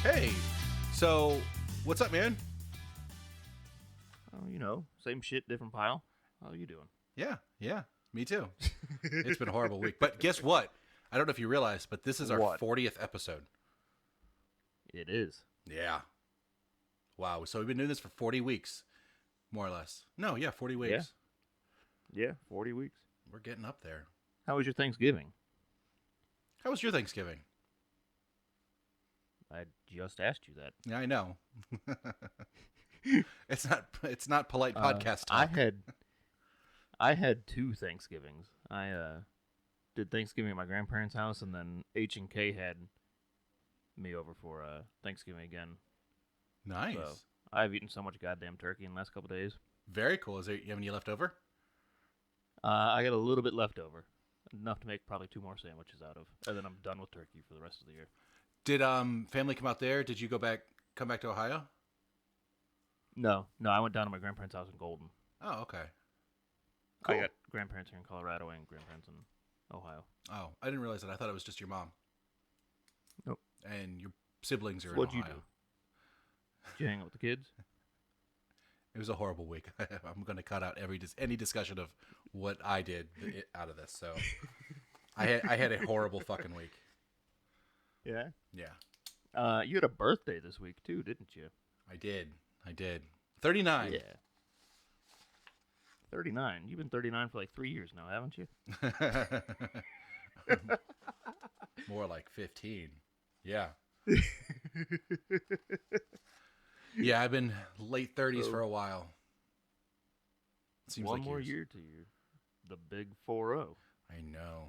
Hey, so what's up, man? Oh, you know, same shit, different pile. How you doing? Yeah, me too. It's been a horrible week. But guess what? I don't know if you realize, but this is our What? 40th episode. It is. Yeah. Wow. So we've been doing this for 40 weeks, more or less. No, yeah, 40 weeks. Yeah, 40 weeks. We're getting up there. How was your Thanksgiving? How was your Thanksgiving? I just asked you that. Yeah, I know. It's not polite podcast talk. I had two Thanksgivings. I did Thanksgiving at my grandparents' house, and then H&K had me over for Thanksgiving again. Nice. So I've eaten so much goddamn turkey in the last couple of days. Very cool. You have any left over? I got a little bit left over. Enough to make probably 2 more sandwiches out of. And then I'm done with turkey for the rest of the year. Did family come out there? Did you come back to Ohio? No, I went down to my grandparents' house in Golden. Oh, okay. Cool. I got grandparents here in Colorado and grandparents in Ohio. Oh, I didn't realize that. I thought it was just your mom. Nope. And your siblings are in What'd Ohio. you do? Did you hang out with the kids? It was a horrible week. I'm going to cut out any discussion of what I did out of this. So I had a horrible fucking week. Yeah. Yeah. You had a birthday this week too, didn't you? I did. 39. Yeah. 39. You've been 39 for like 3 years now, haven't you? More like 15. Yeah. Yeah, I've been late 30s for a while. Seems One like more years. year to the big 4-0. I know.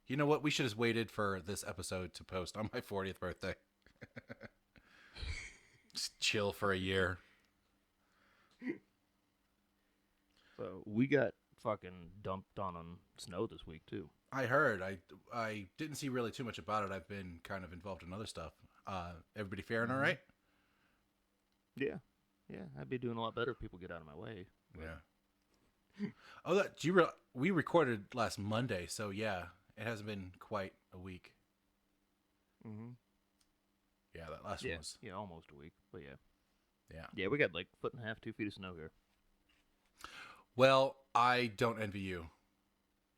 You know what? We should have waited for this episode to post on my 40th birthday. Just chill for a year. So we got fucking dumped on snow this week too. I heard. I didn't see really too much about it. I've been kind of involved in other stuff. Everybody faring all right? Yeah. I'd be doing a lot better if people get out of my way. Yeah. Oh, we recorded last Monday, so yeah, it hasn't been quite a week. Mm-hmm. Yeah, that last one was. Yeah, almost a week, but yeah. Yeah. Yeah, we got like 1.5 feet, 2 feet of snow here. Well, I don't envy you.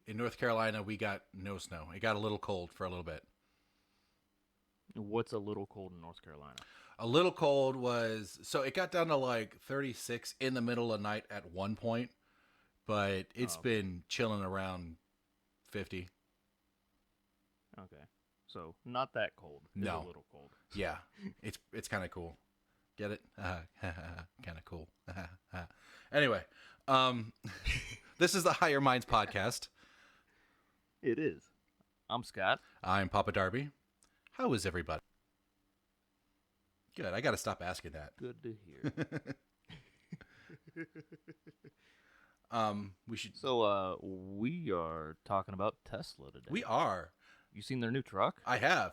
In North Carolina, we got no snow. It got a little cold for a little bit. What's a little cold in North Carolina? A little cold was, so it got down to like 36 in the middle of the night at one point, but it's been chilling around 50. Okay. So not that cold. It's No. a little cold. Yeah, it's kind of cool. Get it? Kind of cool. Anyway, this is the Higher Minds podcast. It is. I'm Scott. I'm Papa Darby. How is everybody? Good. I got to stop asking that. Good to hear. We should. So, we are talking about Tesla today. We are. You seen their new truck? I have.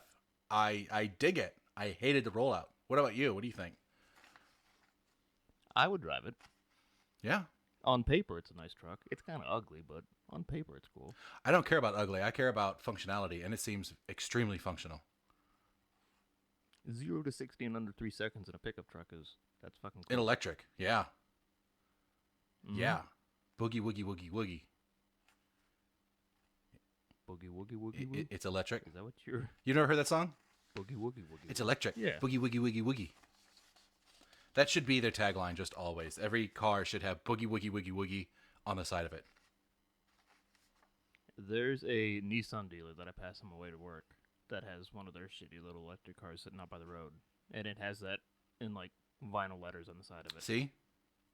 I dig it. I hated the rollout. What about you? What do you think? I would drive it. Yeah. On paper, it's a nice truck. It's kind of ugly, but on paper, it's cool. I don't care about ugly. I care about functionality, and it seems extremely functional. 0 to 60 in under 3 seconds in a pickup truck that's fucking cool. In electric, yeah. Mm-hmm. Yeah. Boogie, woogie, woogie, woogie. Boogie woogie woogie woogie. It's electric. Is that what you're? You never heard that song? Boogie woogie woogie. It's electric. Yeah. Boogie, woogie, woogie, woogie. That should be their tagline, just always. Every car should have boogie, woogie, woogie, woogie on the side of it. There's a Nissan dealer that I pass on my way to work that has one of their shitty little electric cars sitting out by the road, and it has that in like vinyl letters on the side of it. See?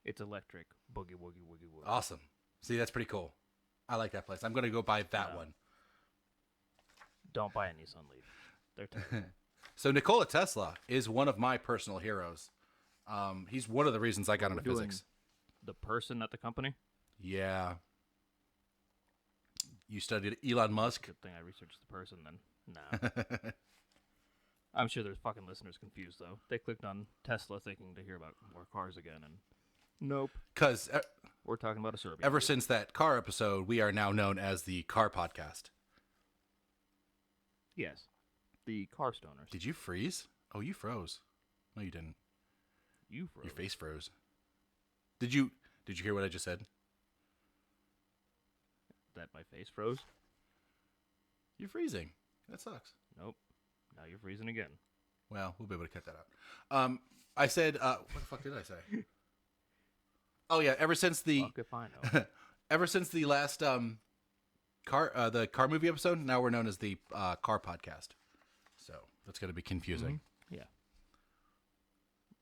It's electric. Boogie woogie woogie woogie. Awesome. See, that's pretty cool. I like that place. I'm going to go buy that one. Don't buy a Nissan Leaf. They're terrible. So Nikola Tesla is one of my personal heroes. He's one of the reasons I got into physics. The person at the company? Yeah. You studied Elon Musk? Good thing I researched the person then. No. I'm sure there's fucking listeners confused, though. They clicked on Tesla thinking to hear about more cars again, and nope. Because we're talking about a Serbian. Ever since that car episode, we are now known as the Car Podcast. Yes. The Car Stoners. Did you freeze? Oh, you froze. No, you didn't. You froze. Your face froze. Did you hear what I just said? That my face froze? You're freezing. That sucks. Nope. Now you're freezing again. Well, we'll be able to cut that out. I said, what the fuck did I say? Oh yeah, ever since the fuck if I know. Ever since the last the car movie episode, now we're known as the Car Podcast. So that's going to be confusing. Mm-hmm. Yeah.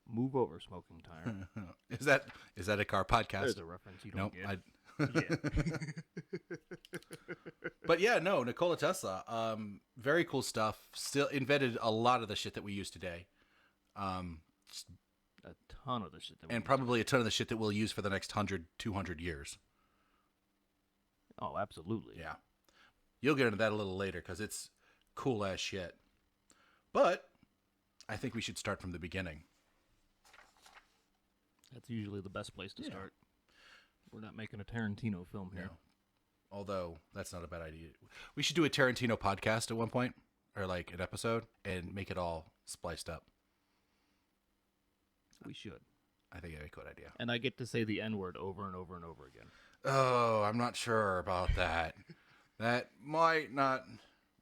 Move over, smoking tire. Is that a car podcast? There's a reference you don't get. Yeah. But yeah, no, Nikola Tesla, very cool stuff. Still invented a lot of the shit that we use today. A ton of the shit that we and use probably a ton of the shit that we'll use for the next 100, 200 years. Oh, absolutely. Yeah. You'll get into that a little later because it's cool ass shit. But I think we should start from the beginning. That's usually the best place to start. We're not making a Tarantino film here. No. Although, that's not a bad idea. We should do a Tarantino podcast at one point, or like an episode, and make it all spliced up. We should. I think that'd be a good idea. And I get to say the N-word over and over and over again. Oh, I'm not sure about that. That might not...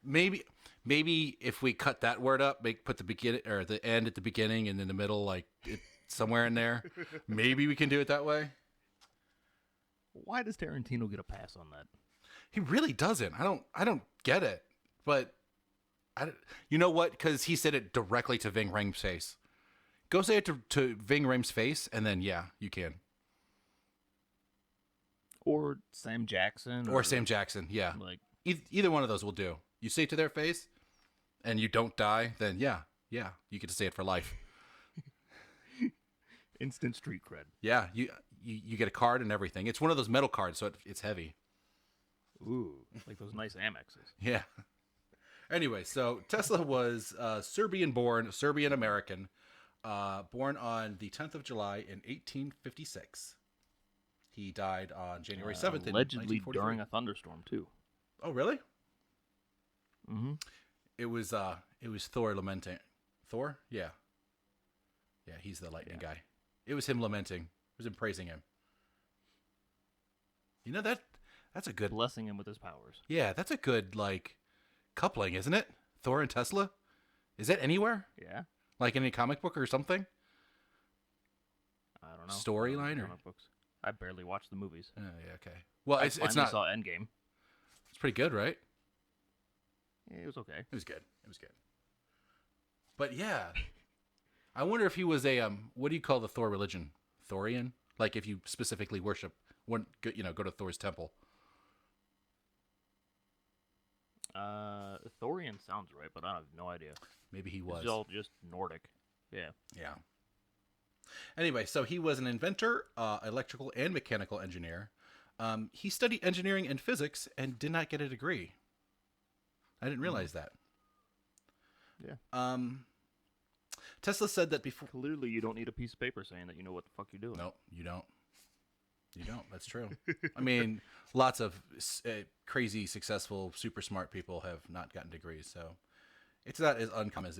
Maybe if we cut that word up, put the beginning or the end at the beginning and in the middle, like somewhere in there, maybe we can do it that way. Why does Tarantino get a pass on that? He really doesn't. I don't get it. But you know what? Because he said it directly to Ving Rhames' face. Go say it to Ving Rhames' face, and then yeah, you can. Or Sam Jackson. Or Sam Jackson. Yeah. Like either one of those will do. You say it to their face, and you don't die, then yeah, you get to say it for life. Instant street cred. Yeah, you get a card and everything. It's one of those metal cards, so it's heavy. Ooh, like those nice Amexes. Yeah. Anyway, so Tesla was Serbian-born, Serbian-American, born on the 10th of July in 1856. He died on January 7th, allegedly 1943. during a thunderstorm too. Oh, really? Mm-hmm. It was Thor lamenting. Thor? Yeah. Yeah, he's the lightning guy. It was him lamenting. It was him praising him. You know, that's a good... Blessing him with his powers. Yeah, that's a good, like, coupling, isn't it? Thor and Tesla? Is that anywhere? Yeah. Like in a comic book or something? I don't know. Storyline or... Comic books. I barely watch the movies. Oh, yeah, okay. Well, I it's not... I saw Endgame. It's pretty good, right? Yeah, it was okay. It was good. But yeah, I wonder if he was a what do you call the Thor religion? Thorian? Like if you specifically worship, go to Thor's temple. Thorian sounds right, but I have no idea. Maybe he was. It's all just Nordic. Yeah. Yeah. Anyway, so he was an inventor, electrical and mechanical engineer. He studied engineering and physics and did not get a degree. I didn't realize that. Yeah. Tesla said that before... Clearly, you don't need a piece of paper saying that you know what the fuck you're doing. No, you don't. You don't. That's true. I mean, lots of crazy, successful, super smart people have not gotten degrees, so it's not as uncommon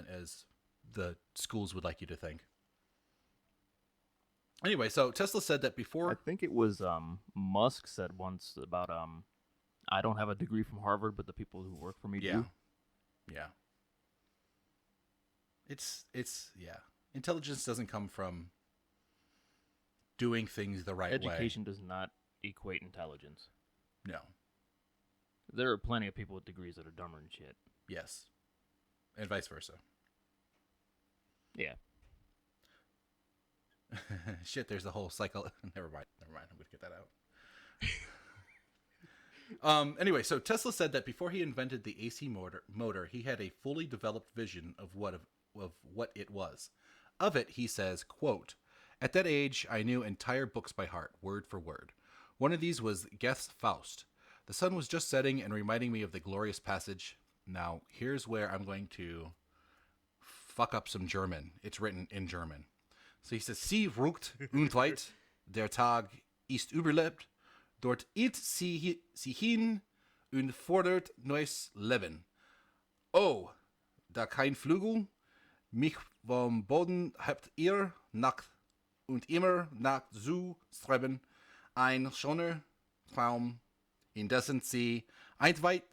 as the schools would like you to think. Anyway, so Tesla said that before... I think it was Musk said once about I don't have a degree from Harvard, but the people who work for me do. Yeah. It's intelligence doesn't come from doing things the right way. Education does not equate intelligence. No. There are plenty of people with degrees that are dumber than shit. Yes. And vice versa. Yeah. Shit, there's the whole cycle. Never mind. I'm going to get that out. Anyway, so Tesla said that before he invented the AC motor, he had a fully developed vision of what it was. Of it, he says, quote, "At that age, I knew entire books by heart, word for word. One of these was Goethe's Faust. The sun was just setting and reminding me of the glorious passage. Now, here's where I'm going to fuck up some German. It's written in German. So he says, Sie ruckt und weit, der Tag ist überlebt, dort irrt sie hin und fordert neues Leben. Oh, da kein Flügel, mich vom Boden habt ihr nackt und immer nach zu streben, ein schöner Traum, indessen sie eintweit,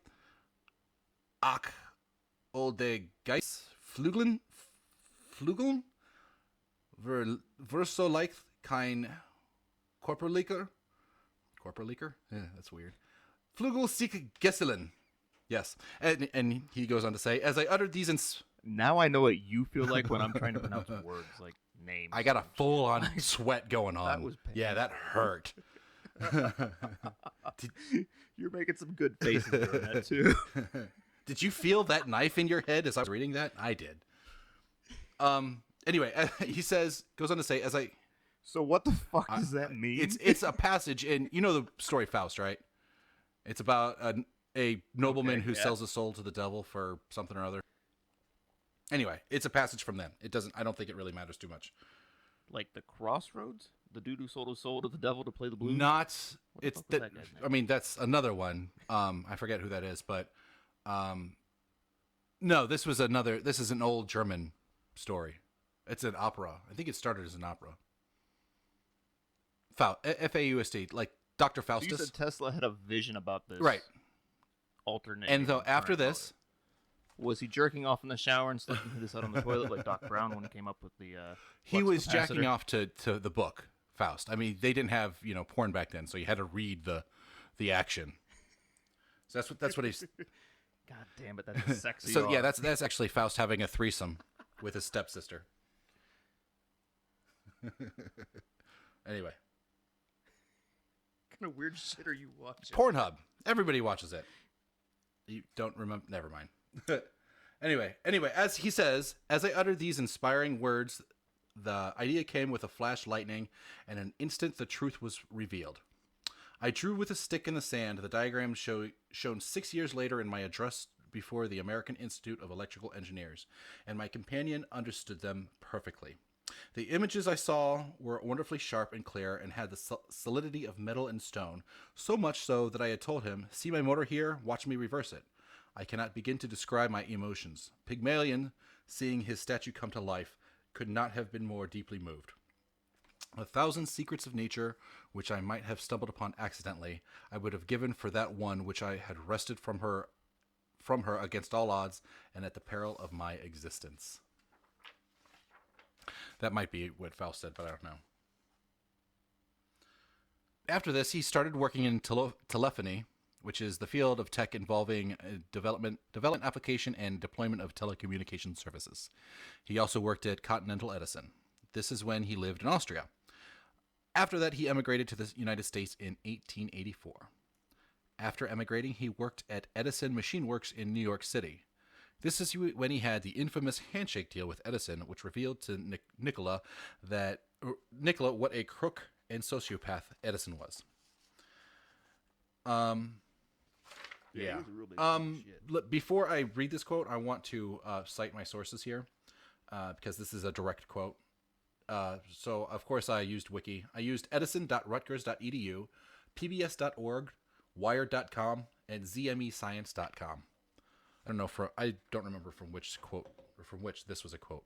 ach, oh, der Geist Flügeln, wir so leicht kein Korperliker. Korperliker? Yeah, that's weird. Flügel sich Gesellen. Yes. And he goes on to say, as I uttered these Now I know what you feel like when I'm trying to pronounce words like names. I got a full-on sweat going on. That was pain. Yeah, that hurt. You're making some good faces during that, too. Did you feel that knife in your head as I was reading that? I did. Anyway, he goes on to say, So what the fuck does that mean? It's a passage in, you know the story Faust, right? It's about a nobleman who sells his soul to the devil for something or other. Anyway, it's a passage from them. I don't think it really matters too much. Like the Crossroads? The dude who sold his soul to the devil to play the blues? It's that. I mean, that's another one. I forget who that is, but no, this is an old German story. It's an opera. I think it started as an opera. Faust, like Dr. Faustus. So you said Tesla had a vision about this, right? Alternate. And so after this, was he jerking off in the shower and sticking this out on the toilet like Doc Brown when he came up with the? He was jacking off to the book Faust. I mean, they didn't have porn back then, so you had to read the action. So that's what he's. God damn it, that's sexy. So yeah, that's actually Faust having a threesome with his stepsister. Anyway. What kind of weird shit are you watching? Pornhub. Everybody watches it. You don't remember? Never mind. Anyway, as he says, as I uttered these inspiring words, the idea came with a flash lightning, and in an instant the truth was revealed. I drew with a stick in the sand the diagram shown 6 years later in my address before the American Institute of Electrical Engineers, and my companion understood them perfectly. The images I saw were wonderfully sharp and clear and had the solidity of metal and stone, so much so that I had told him, "See my motor here? Watch me reverse it." I cannot begin to describe my emotions. Pygmalion, seeing his statue come to life, could not have been more deeply moved. 1,000 secrets of nature, which I might have stumbled upon accidentally, I would have given for that one which I had wrested from her against all odds and at the peril of my existence. That might be what Faust said, but I don't know. After this, he started working in telephony, which is the field of tech involving development, application, and deployment of telecommunication services. He also worked at Continental Edison. This is when he lived in Austria. After that, he emigrated to the United States in 1884. After emigrating, he worked at Edison Machine Works in New York City. This is when he had the infamous handshake deal with Edison, which revealed to Nikola what a crook and sociopath Edison was. Yeah. Before I read this quote, I want to cite my sources here because this is a direct quote. So, of course, I used Wiki. I used edison.rutgers.edu, pbs.org, wired.com, and zmescience.com. I don't remember from which quote or from which this was a quote.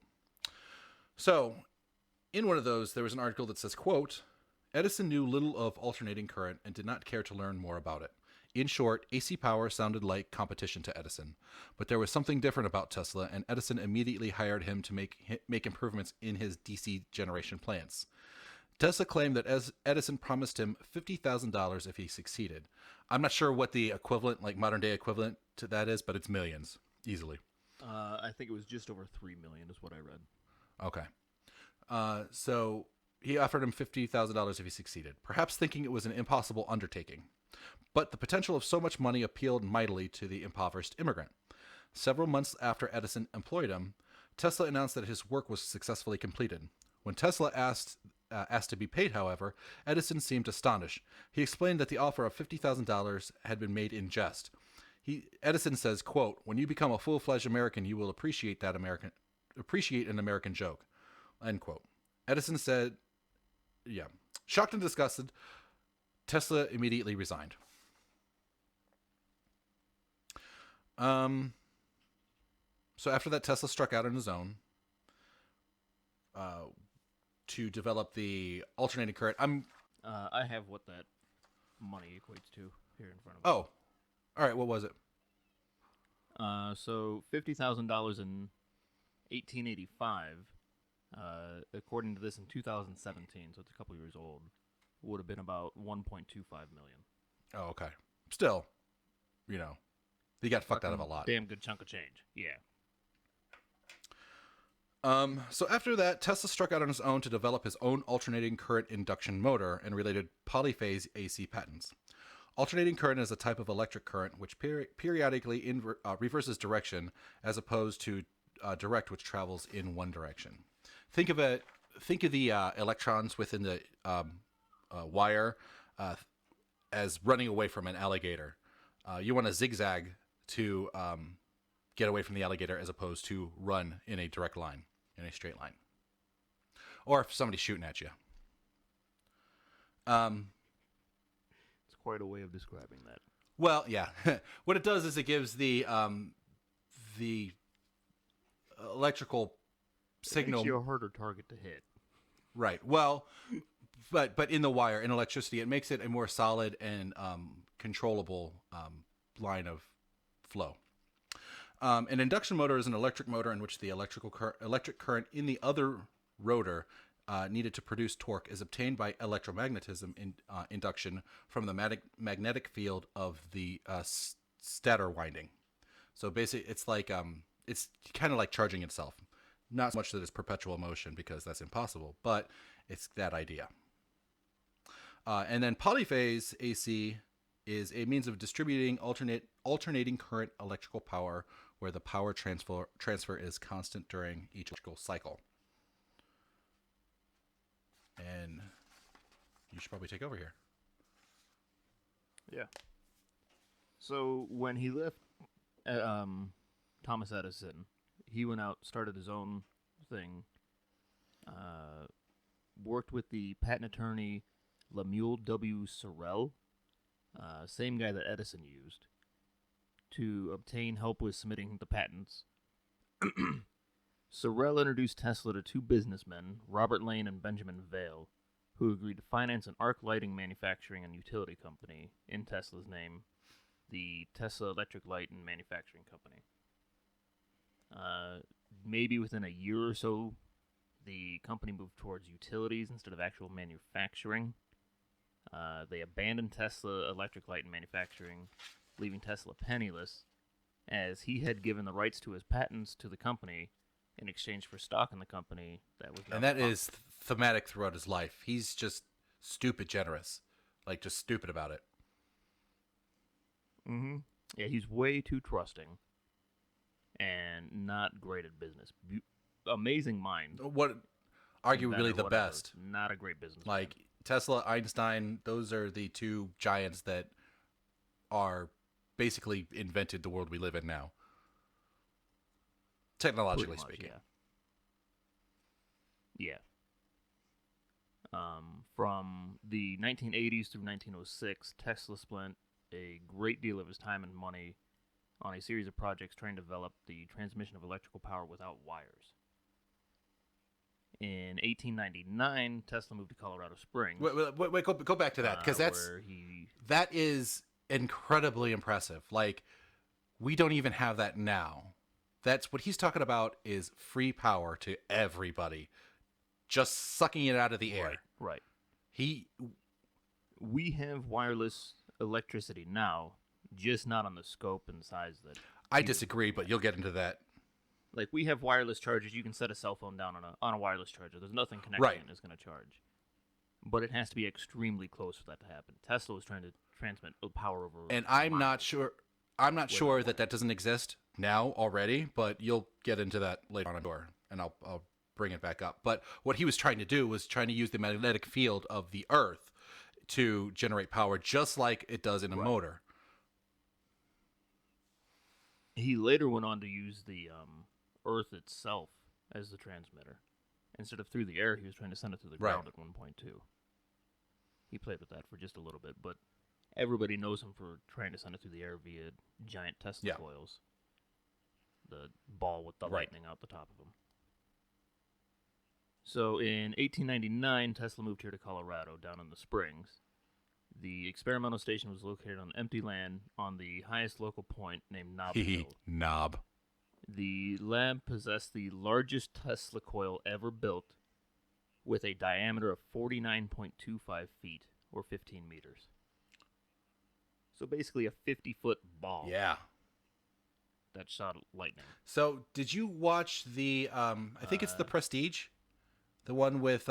So, in one of those, there was an article that says, quote, Edison knew little of alternating current and did not care to learn more about it. In short, AC power sounded like competition to Edison. But there was something different about Tesla, and Edison immediately hired him to make improvements in his DC generation plants. Tesla claimed that Edison promised him $50,000 if he succeeded. I'm not sure what the equivalent, like modern day equivalent to that is, but it's millions, easily. I think it was just over $3 million is what I read. Okay. So he offered him $50,000 if he succeeded, perhaps thinking it was an impossible undertaking. But the potential of so much money appealed mightily to the impoverished immigrant. Several months after Edison employed him, Tesla announced that his work was successfully completed. When Tesla asked to be paid, however, Edison seemed astonished. He explained that the offer of $50,000 had been made in jest. Edison says, quote, "When you become a full-fledged American, you will appreciate an American joke," end quote. Edison said, yeah. Shocked and disgusted, Tesla immediately resigned. So after that, Tesla struck out on his own to develop the alternating current. I have what that money equates to here in front of me. Oh, all right. What was it? So $50,000 in 1885, according to this in 2017, so it's a couple years old, would have been about 1.25 million. Oh, okay. Still, he got fucked out of a lot. Damn good chunk of change. Yeah. So after that, Tesla struck out on his own to develop his own alternating current induction motor and related polyphase AC patents. Alternating current is a type of electric current which periodically reverses direction, as opposed to direct, which travels in one direction. Think of the electrons within the wire as running away from an alligator. You want to zigzag to get away from the alligator, as opposed to run in a direct line, in a straight line. Or if somebody's shooting at you. It's quite a way of describing that. Well, yeah. What it does is it gives the electrical signal. It makes you a harder target to hit. Right. Well, but in the wire, in electricity, it makes it a more solid and controllable line of flow. An induction motor is an electric motor in which the electric current in the other rotor needed to produce torque is obtained by electromagnetism induction from the magnetic field of the stator winding. So basically, it's like it's kind of like charging itself. Not so much that it's perpetual motion, because that's impossible, but it's that idea. And then polyphase AC is a means of distributing alternating current electrical power where the power transfer is constant during each electrical cycle. And you should probably take over here. Yeah. So when he left Thomas Edison, he went out, started his own thing, worked with the patent attorney Lemuel W. Sorel, same guy that Edison used, to obtain help with submitting the patents. Sorel introduced Tesla to two businessmen, Robert Lane and Benjamin Vail, who agreed to finance an arc lighting manufacturing and utility company in Tesla's name, the Tesla Electric Light and Manufacturing Company. Maybe within a year or so, the company moved towards utilities instead of actual manufacturing. They abandoned Tesla Electric Light and Manufacturing, leaving Tesla penniless, as he had given the rights to his patents to the company in exchange for stock in the company that was. And that is thematic throughout his life. He's just stupid generous, like just stupid about it. Mm-hmm. Yeah, he's way too trusting, and not great at business. Amazing mind. What, arguably the best. Not a great business. Like Tesla, Einstein, those are the two giants that are basically invented the world we live in now. Technologically speaking. Yeah. From the 1980s through 1906, Tesla spent a great deal of his time and money on a series of projects trying to develop the transmission of electrical power without wires. In 1899, Tesla moved to Colorado Springs. Wait, go back to that, because that is incredibly impressive. Like, we don't even have that now. That's what he's talking about, is free power to everybody, just sucking it out of the air. Right. We have wireless electricity now, just not on the scope and size that. I disagree, but you'll get into that. Like, we have wireless chargers. You can set a cell phone down on a wireless charger. There's nothing connecting it that's going to charge. But it has to be extremely close for that to happen. Tesla was trying to transmit power over. And I'm not miles. sure. I'm not sure that doesn't exist now already, but you'll get into that later on, I'm sure, and I'll bring it back up. But what he was trying to do was trying to use the magnetic field of the Earth to generate power, just like it does in a motor. He later went on to use the Earth itself as the transmitter. Instead of through the air, he was trying to send it through the ground at one point, too. He played with that for just a little bit, but everybody knows him for trying to send it through the air via giant Tesla coils. The ball with the lightning out the top of them. So in 1899, Tesla moved here to Colorado, down in the Springs. The experimental station was located on empty land on the highest local point named Knob Hill. Knob. The lab possessed the largest Tesla coil ever built, with a diameter of 49.25 feet, or 15 meters. So basically a 50-foot ball. Yeah. That shot lightning. So did you watch the, I think it's The Prestige? The one with,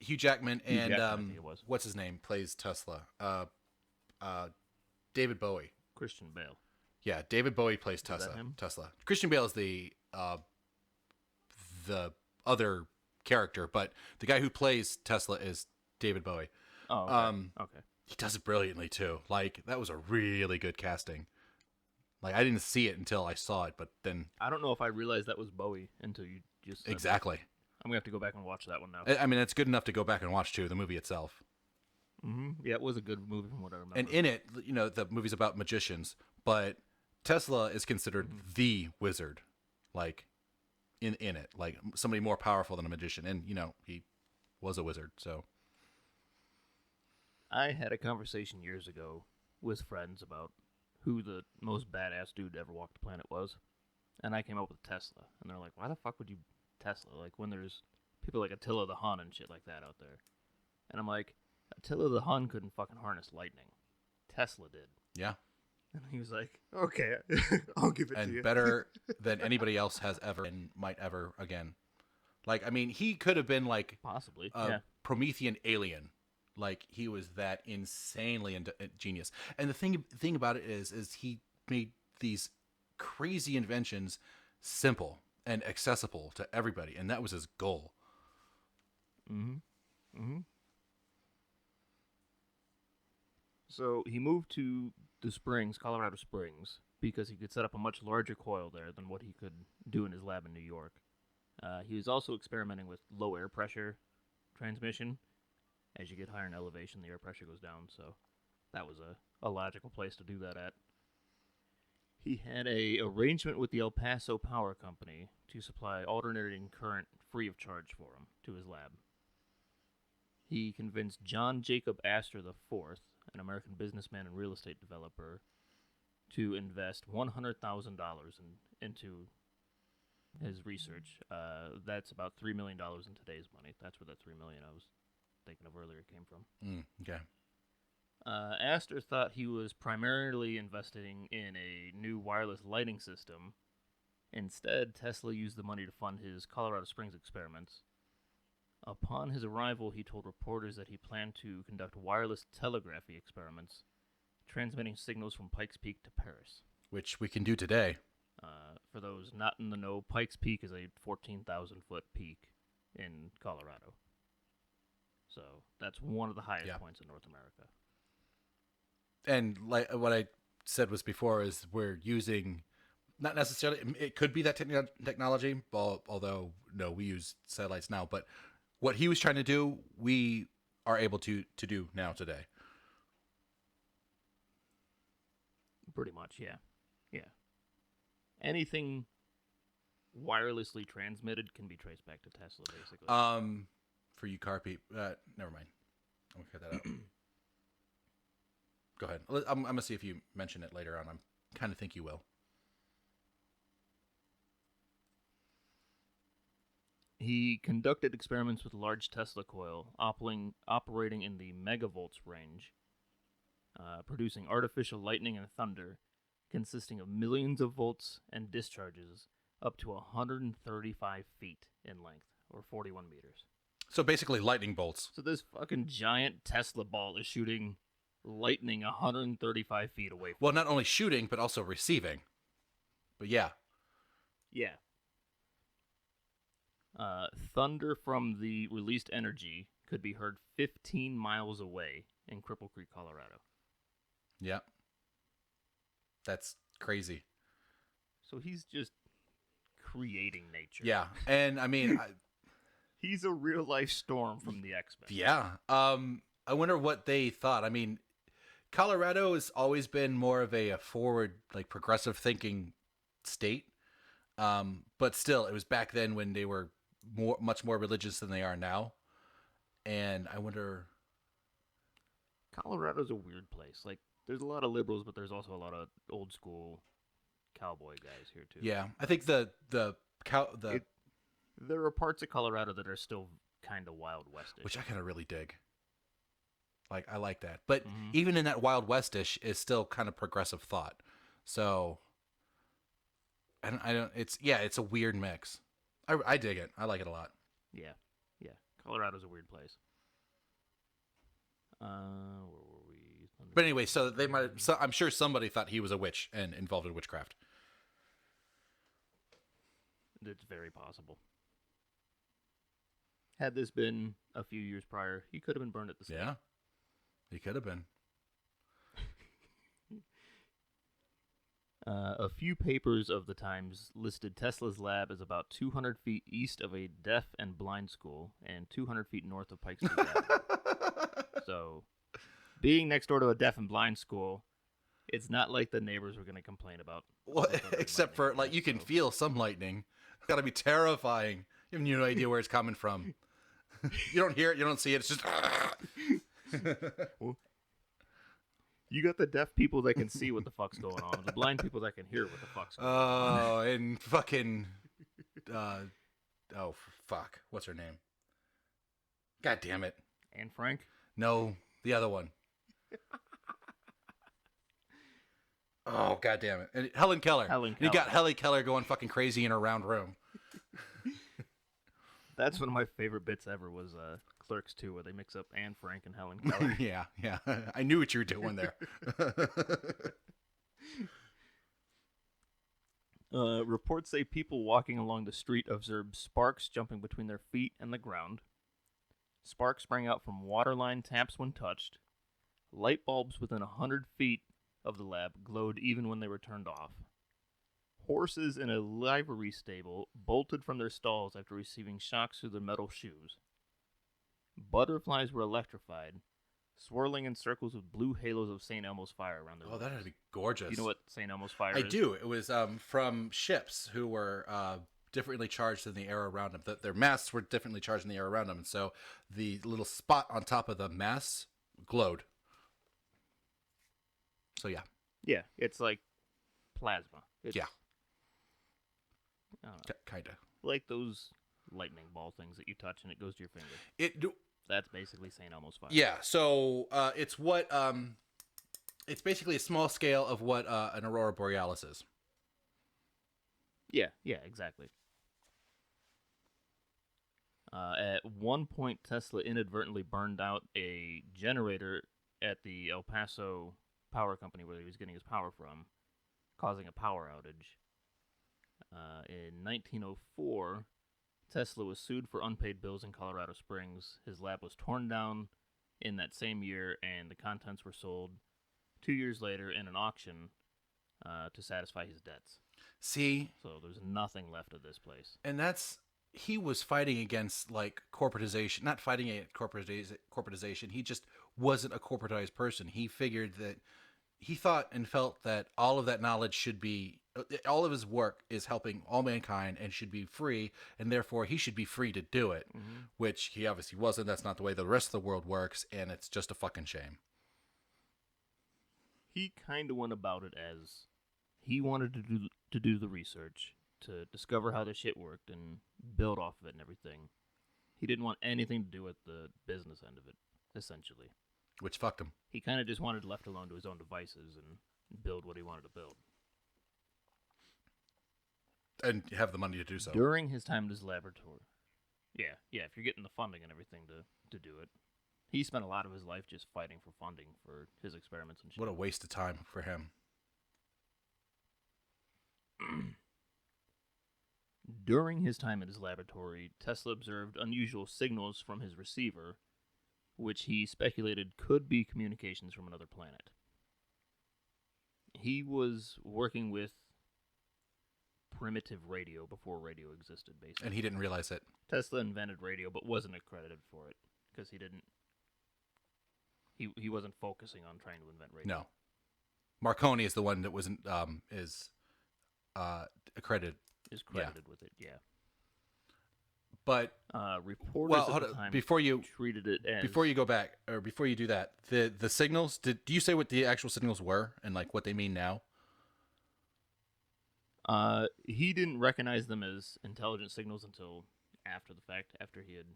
Hugh Jackman and, I think it was. what's his name, plays Tesla? David Bowie. Christian Bale. Yeah, David Bowie plays Tesla. that him? Tesla. Christian Bale is the other character, but the guy who plays Tesla is David Bowie. Oh, okay. Okay. He does it brilliantly too. Like, that was a really good casting. Like, I didn't see it until I saw it, but then I don't know if I realized that was Bowie until you just said exactly. that. I'm gonna have to go back and watch that one now. I mean, it's good enough to go back and watch too. The movie itself. Yeah, it was a good movie from what I remember. And in it, you know, the movie's about magicians, but Tesla is considered the wizard, like in it, like somebody more powerful than a magician. And you know, he was a wizard. So I had a conversation years ago with friends about who the most badass dude to ever walk the planet was, and I came up with Tesla. And they're like, "Why the fuck would you Tesla? Like when there's people like Attila the Hun and shit like that out there." And I'm like, Attila the Hun couldn't fucking harness lightning. Tesla did. yeah, And he was like, "Okay, I'll give it to you." and better than anybody else has ever and might ever again. Like, I mean, he could have been like Possibly. a Yeah. Promethean alien. Like, he was that insanely genius. And the thing about it is he made these crazy inventions simple and accessible to everybody, and that was his goal. So he moved to the Springs, Colorado Springs, because he could set up a much larger coil there than what he could do in his lab in New York. He was also experimenting with low air pressure transmission. As you get higher in elevation, the air pressure goes down, so that was a logical place to do that at. He had a arrangement with the El Paso Power Company to supply alternating current free of charge for him to his lab. He convinced John Jacob Astor IV, an American businessman and real estate developer, to invest $100,000 into his research. That's about $3 million in today's money. That's where that $3 million I was thinking of earlier came from. Okay. Astor thought he was primarily investing in a new wireless lighting system. Instead, Tesla used the money to fund his Colorado Springs experiments. Upon his arrival, he told reporters that he planned to conduct wireless telegraphy experiments, transmitting signals from Pikes Peak to Paris. Which we can do today. For those not in the know, Pikes Peak is a 14,000-foot peak in Colorado. So that's one of the highest points in North America. And like what I said was before is we're using, not necessarily, it could be that technology, although no, we use satellites now, but what he was trying to do, we are able to do now today. Pretty much, yeah. Yeah. Anything wirelessly transmitted can be traced back to Tesla, basically. For you car people, never mind. I'm gonna cut that out. Go ahead. I'm gonna see if you mention it later on. I kind of think you will. He conducted experiments with large Tesla coil, operating in the megavolts range, producing artificial lightning and thunder, consisting of millions of volts and discharges up to 135 feet in length, or 41 meters. So basically lightning bolts. So this fucking giant Tesla ball is shooting lightning 135 feet away from Well, not only shooting, but also receiving. But yeah. Yeah. Thunder from the released energy could be heard 15 miles away in Cripple Creek, Colorado. Yeah. That's crazy. So he's just creating nature. Yeah. And I mean, He's a real life storm from the X-Men. yeah. I wonder what they thought. I mean, Colorado has always been more of a forward, like progressive thinking state. But still, it was back then when they were much more religious than they are now. And I wonder. Colorado's a weird place. Like, there's a lot of liberals, but there's also a lot of old school cowboy guys here too. Yeah, I think There are parts of Colorado that are still kind of Wild Westish. which I kind of really dig. Like, I like that. But even in that Wild Westish is still kind of progressive thought. So, I don't, it's a weird mix. I dig it. I like it a lot. Yeah. Colorado's a weird place. Where were we? But anyway, so I'm sure somebody thought he was a witch and involved in witchcraft. It's very possible. Had this been a few years prior, he could have been burned at the stake. Yeah. He could have been. A few papers of the Times listed Tesla's lab as about 200 feet east of a deaf and blind school and 200 feet north of Pike Street Avenue. So, being next door to a deaf and blind school, it's not like the neighbors were going to complain about. Well, except for, like, you can feel some lightning. It's got to be terrifying. You have no idea where it's coming from. You don't hear it. You don't see it. It's just... Well, you got the deaf people that can see what the fuck's going on, and the blind people that can hear what the fuck's going on. Oh, and fucking... fuck. What's her name? God damn it. And Frank? No, the other one. Oh, god damn it. And Helen Keller. You got Helen Keller going fucking crazy in her round room. That's one of my favorite bits ever was Clerks 2, where they mix up Anne Frank and Helen Keller. Yeah. I knew what you were doing there. Reports say people walking along the street observed sparks jumping between their feet and the ground. Sparks sprang out from waterline taps when touched. Light bulbs within 100 feet of the lab glowed even when they were turned off. Horses in a livery stable bolted from their stalls after receiving shocks through their metal shoes. Butterflies were electrified, swirling in circles with blue halos of St. Elmo's fire around their Oh, that wings. would be gorgeous. You know what St. Elmo's fire is? I do. It was from ships who were differently charged in the air around them. Their masts were differently charged in the air around them, and so the little spot on top of the masts glowed. So yeah. Yeah, it's like plasma. It's, Yeah. I don't know, Kind of. like those lightning ball things that you touch and it goes to your finger. That's basically St. Elmo's fire. Yeah. So it's what it's basically a small scale of what an aurora borealis is. Yeah, exactly. At one point, Tesla inadvertently burned out a generator at the El Paso power company where he was getting his power from, causing a power outage. In 1904, Tesla was sued for unpaid bills in Colorado Springs. His lab was torn down in that same year, and the contents were sold 2 years later in an auction to satisfy his debts. See? So there's nothing left of this place. And he was fighting against, like, corporatization. Not fighting against corporatization. He just wasn't a corporatized person. He figured that, he thought and felt that all of that knowledge should be, all of his work is helping all mankind and should be free, and therefore he should be free to do it, which he obviously wasn't. That's not the way the rest of the world works, and it's just a fucking shame. He kind of went about it as he wanted to do the research, to discover how the shit worked and build off of it and everything. He didn't want anything to do with the business end of it, essentially. Which fucked him. He kind of just wanted left alone to his own devices and build what he wanted to build. And have the money to do so. During his time in his laboratory, Yeah, yeah. If you're getting the funding and everything to do it, he spent a lot of his life just fighting for funding for his experiments and shit. What a waste of time for him. During his time in his laboratory, Tesla observed unusual signals from his receiver, which he speculated could be communications from another planet. He was working with primitive radio before radio existed, basically. And he didn't realize it. Tesla invented radio, but wasn't accredited for it because he didn't. He wasn't focusing on trying to invent radio. No. Marconi is the one that wasn't accredited. Is credited with it, yeah. But reporters at the time before you treated it as... Before you go back, or before you do that, the signals, do you say what the actual signals were and like what they mean now? He didn't recognize them as intelligent signals until after the fact, after he had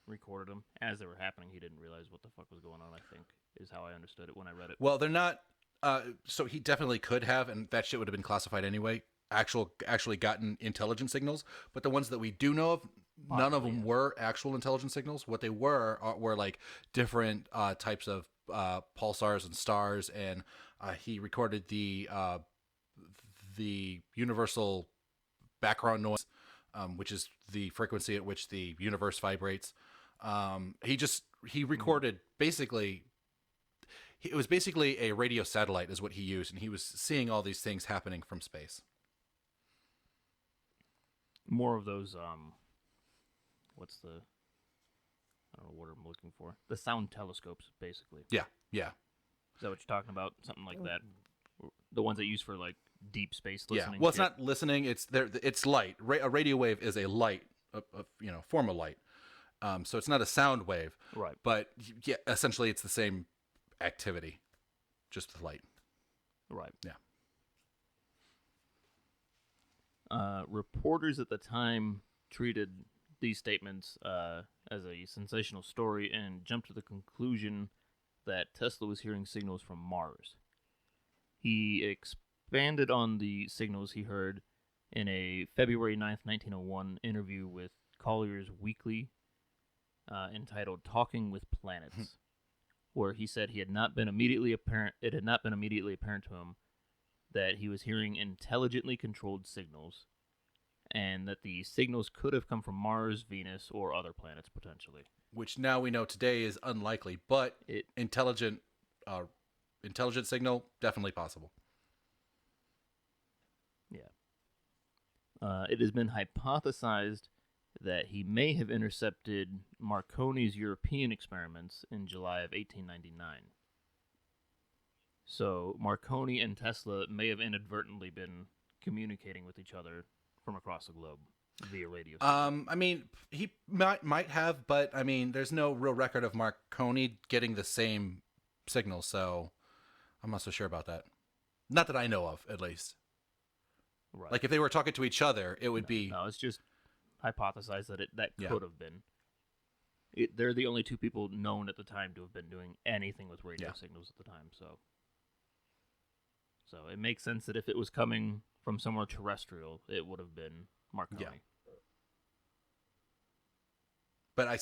recorded them. As they were happening, he didn't realize what the fuck was going on, I think, is how I understood it when I read it. Well, they're not, so he definitely could have, and that shit would have been classified anyway, actually gotten intelligent signals, but the ones that we do know of, none of them were actual intelligent signals. What they were like different types of pulsars and stars, and he recorded the universal background noise, which is the frequency at which the universe vibrates. He recorded basically. It was basically a radio satellite is what he used, and he was seeing all these things happening from space. More of those, what's the, I don't know what I'm looking for. The sound telescopes, basically. Yeah, yeah. Is that what you're talking about? Something like that? The ones that use for, like, deep space listening? Yeah, well, it's not listening, it's light. A radio wave is a light, form of light. So it's not a sound wave. Right. But, yeah, essentially it's the same activity, just with light. Right. Yeah. Reporters at the time treated these statements as a sensational story and jumped to the conclusion that Tesla was hearing signals from Mars. He expanded on the signals he heard in a February 9th, 1901 interview with Collier's Weekly entitled Talking with Planets, where he said it had not been immediately apparent to him that he was hearing intelligently controlled signals, and that the signals could have come from Mars, Venus, or other planets, potentially. Which now we know today is unlikely, but intelligent signal, definitely possible. Yeah. It has been hypothesized that he may have intercepted Marconi's European experiments in July of 1899. So Marconi and Tesla may have inadvertently been communicating with each other from across the globe via radio. I mean, he might have, but I mean, there's no real record of Marconi getting the same signal, so I'm not so sure about that. Not that I know of, at least. Right. Like if they were talking to each other, it would be. No, it's just hypothesized that that Yeah. could have been. They're the only two people known at the time to have been doing anything with radio signals at the time, so it makes sense that if it was coming from somewhere terrestrial, it would have been Marconi. Yeah. But I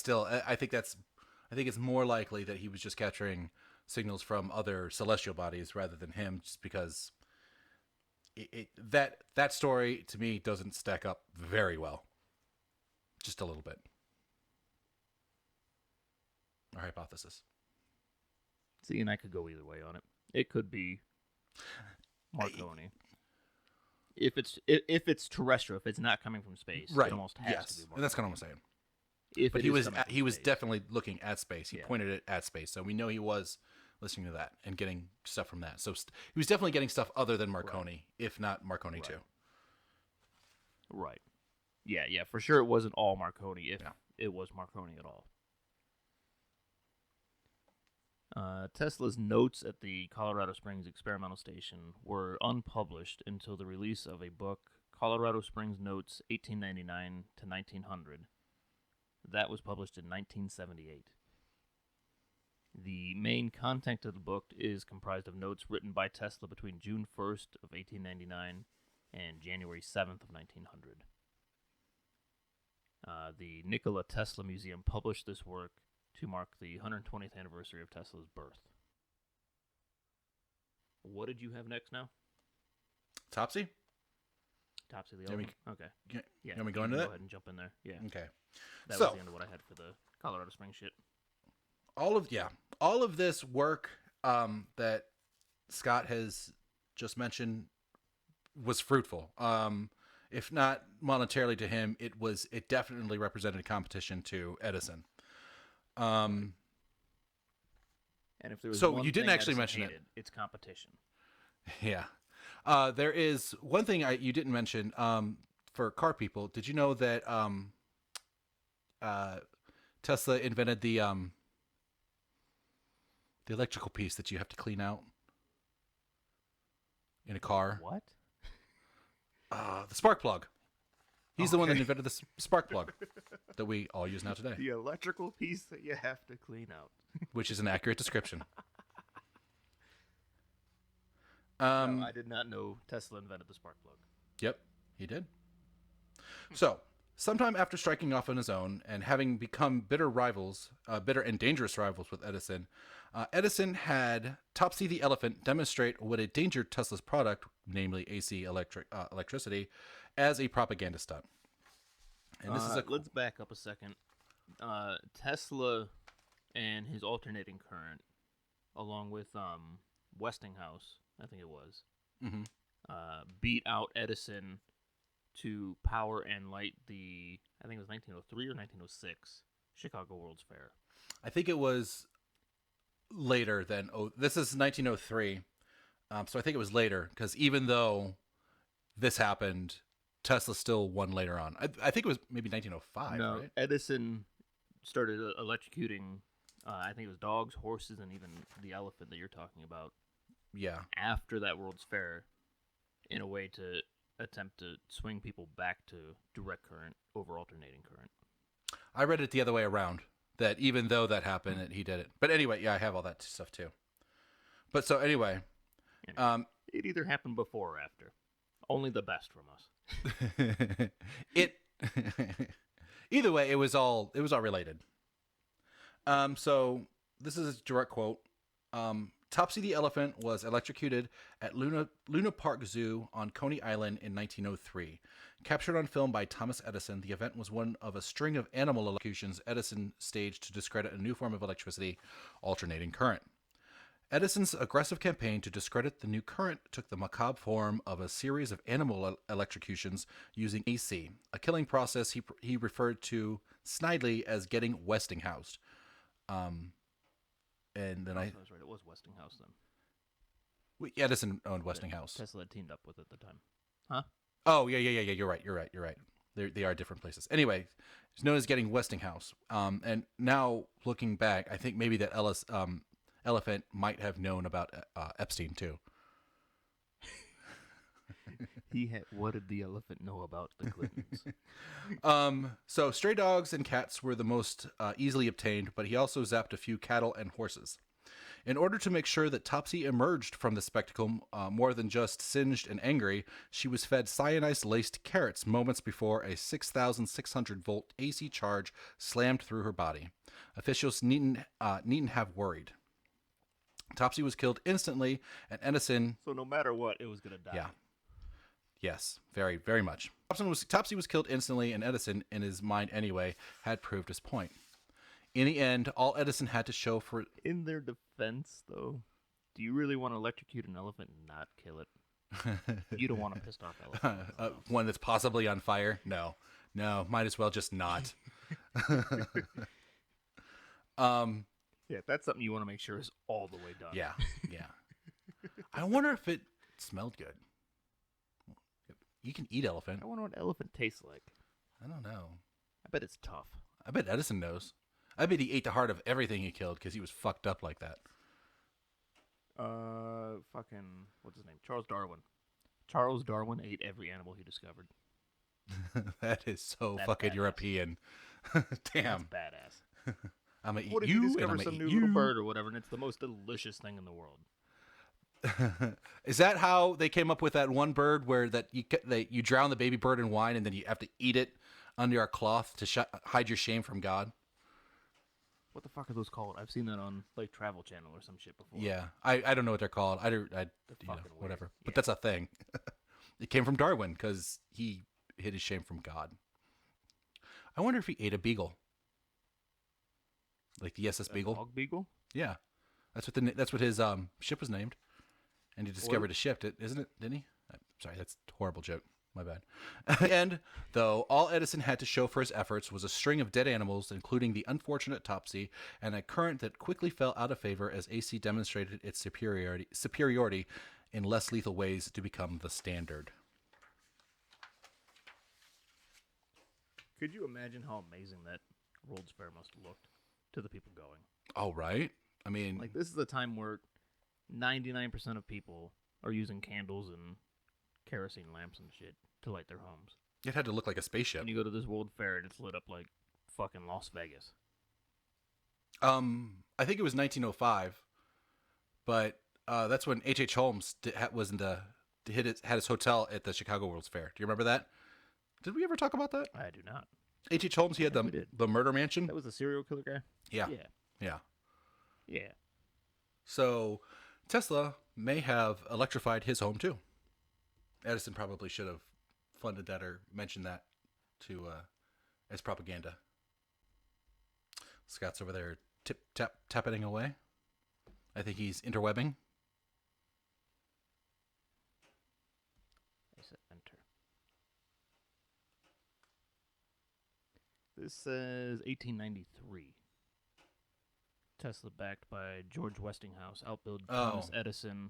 think it's more likely that he was just capturing signals from other celestial bodies rather than him, just because that story to me doesn't stack up very well. Just a little bit. Our hypothesis. See, and I could go either way on it. It could be Marconi. If it's terrestrial, if it's not coming from space, Right. it almost has to be Marconi. And that's kind of what I'm saying. If But it he is was coming from he was space. definitely looking at space. He Yeah. pointed it at space, so we know he was listening to that and getting stuff from that. So he was definitely getting stuff other than Marconi, if not Marconi too. Right. Yeah, for sure it wasn't all Marconi, if it was Marconi at all. Tesla's notes at the Colorado Springs Experimental Station were unpublished until the release of a book, Colorado Springs Notes 1899 to 1900. That was published in 1978. The main content of the book is comprised of notes written by Tesla between June 1st of 1899 and January 7th of 1900. The Nikola Tesla Museum published this work to mark the 120th anniversary of Tesla's birth. What did you have next now? Topsy? Topsy the You want elephant? Okay. You Yeah. want me to go into Go that? ahead and jump in there. Yeah. Okay. That So- was the end of what I had for the Colorado Springs shit. All of this work that Scott has just mentioned was fruitful. If not monetarily to him, it definitely represented competition to Edison. And if there was So one you didn't thing actually Edison mention it. hated, it's competition. Yeah. There is one thing you didn't mention for car people. Did you know that Tesla invented the electrical piece that you have to clean out in a car? What? The spark plug. He's the one that invented the spark plug that we all use now today, The electrical piece that you have to clean out. which is an accurate description. No, I did not know Tesla invented the spark plug. Yep, he did. So, sometime after striking off on his own and having become bitter and dangerous rivals with Edison, Edison had Topsy the elephant demonstrate what endangered Tesla's product, namely AC electricity, as a propaganda stunt. And this is let's back up a second. Tesla and his alternating current, along with Westinghouse, I think it was, Mhm. Beat out Edison to power and light the, I think it was 1903 or 1906 Chicago World's Fair. I think it was later than this is 1903, so I think it was later because even though this happened, Tesla still won later on. I think it was maybe 1905. No, Right? Edison started electrocuting, I think it was dogs, horses, and even the elephant that you're talking about Yeah. after that World's Fair in a way to attempt to swing people back to direct current over alternating current. I read it the other way around. That even though that happened, he did it. But anyway, yeah, I have all that stuff too. But so anyway, It either happened before or after. Only the best from us. it either way, it was all related. So this is a direct quote. Topsy the elephant was electrocuted at Luna Park Zoo on Coney Island in 1903. Captured on film by Thomas Edison, the event was one of a string of animal electrocutions Edison staged to discredit a new form of electricity, alternating current. Edison's aggressive campaign to discredit the new current took the macabre form of a series of animal electrocutions using AC, a killing process he referred to snidely as getting Westinghoused. And then I was right. It was Westinghouse then. Edison owned Westinghouse. Tesla had teamed up with it at the time. Huh? Oh, yeah. You're right. They are different places. Anyway, it's known as getting Westinghouse. And now looking back, I think maybe that elephant might have known about Epstein too. What did the elephant know about the Clintons? So stray dogs and cats were the most easily obtained, but he also zapped a few cattle and horses. In order to make sure that Topsy emerged from the spectacle more than just singed and angry, she was fed cyanide-laced carrots moments before a 6,600-volt AC charge slammed through her body. Officials needn't have worried. Topsy was killed instantly, and Edison... So no matter what, it was going to die. Yeah. Yes, very, very much. Topsy was killed instantly, and Edison, in his mind anyway, had proved his point. In the end, all Edison had to show for... In their defense, though, do you really want to electrocute an elephant and not kill it? You don't want a pissed off elephant. One that's possibly on fire? No, might as well just not. Yeah, that's something you want to make sure is all the way done. Yeah. I wonder if it smelled good. You can eat elephant. I wonder what elephant tastes like. I don't know. I bet it's tough. I bet Edison knows. I bet he ate the heart of everything he killed because he was fucked up like that. Fucking, what's his name? Charles Darwin. Charles Darwin ate every animal he discovered. That is so That's fucking badass. European. Damn. That's badass. I'm gonna eat What if you, you and discover I'm gonna some eat new you. little bird or whatever, and it's the most delicious thing in the world? Is that how they came up with that one bird where that you drown the baby bird in wine and then you have to eat it under a cloth to hide your shame from God. What the fuck are those called? I've seen that on like Travel Channel or some shit before. Yeah, I don't know what they're called. I you know, fucking weird. whatever. Yeah. But that's a thing. It came from Darwin because he hid his shame from God. I wonder if he ate a beagle, like the SS Beagle. Dog beagle? Yeah, that's what his ship was named, and he discovered a ship. Isn't it? Didn't he? Sorry, that's a horrible joke. My bad. And though all Edison had to show for his efforts was a string of dead animals, including the unfortunate Topsy, and a current that quickly fell out of favor as AC demonstrated its superiority in less lethal ways to become the standard. Could you imagine how amazing that World's Fair must have looked to the people going? All right. I mean, Like, this is a time where 99% of people are using candles and kerosene lamps and shit to light their homes. it had to look like a spaceship. And you go to this World Fair and it's lit up like fucking Las Vegas. I think it was 1905, but that's when H.H. Holmes had his hotel at the Chicago World's Fair. Do you remember that? Did we ever talk about that? I do not. H.H. Holmes, he had we did. the murder mansion. That was the serial killer guy? Yeah. Yeah. Yeah. Yeah. So Tesla may have electrified his home too. Edison probably should have funded that or mentioned that to as propaganda. Scott's over there tapping away. I think he's interwebbing. I said enter. This says 1893. Tesla backed by George Westinghouse, outbid Thomas Edison.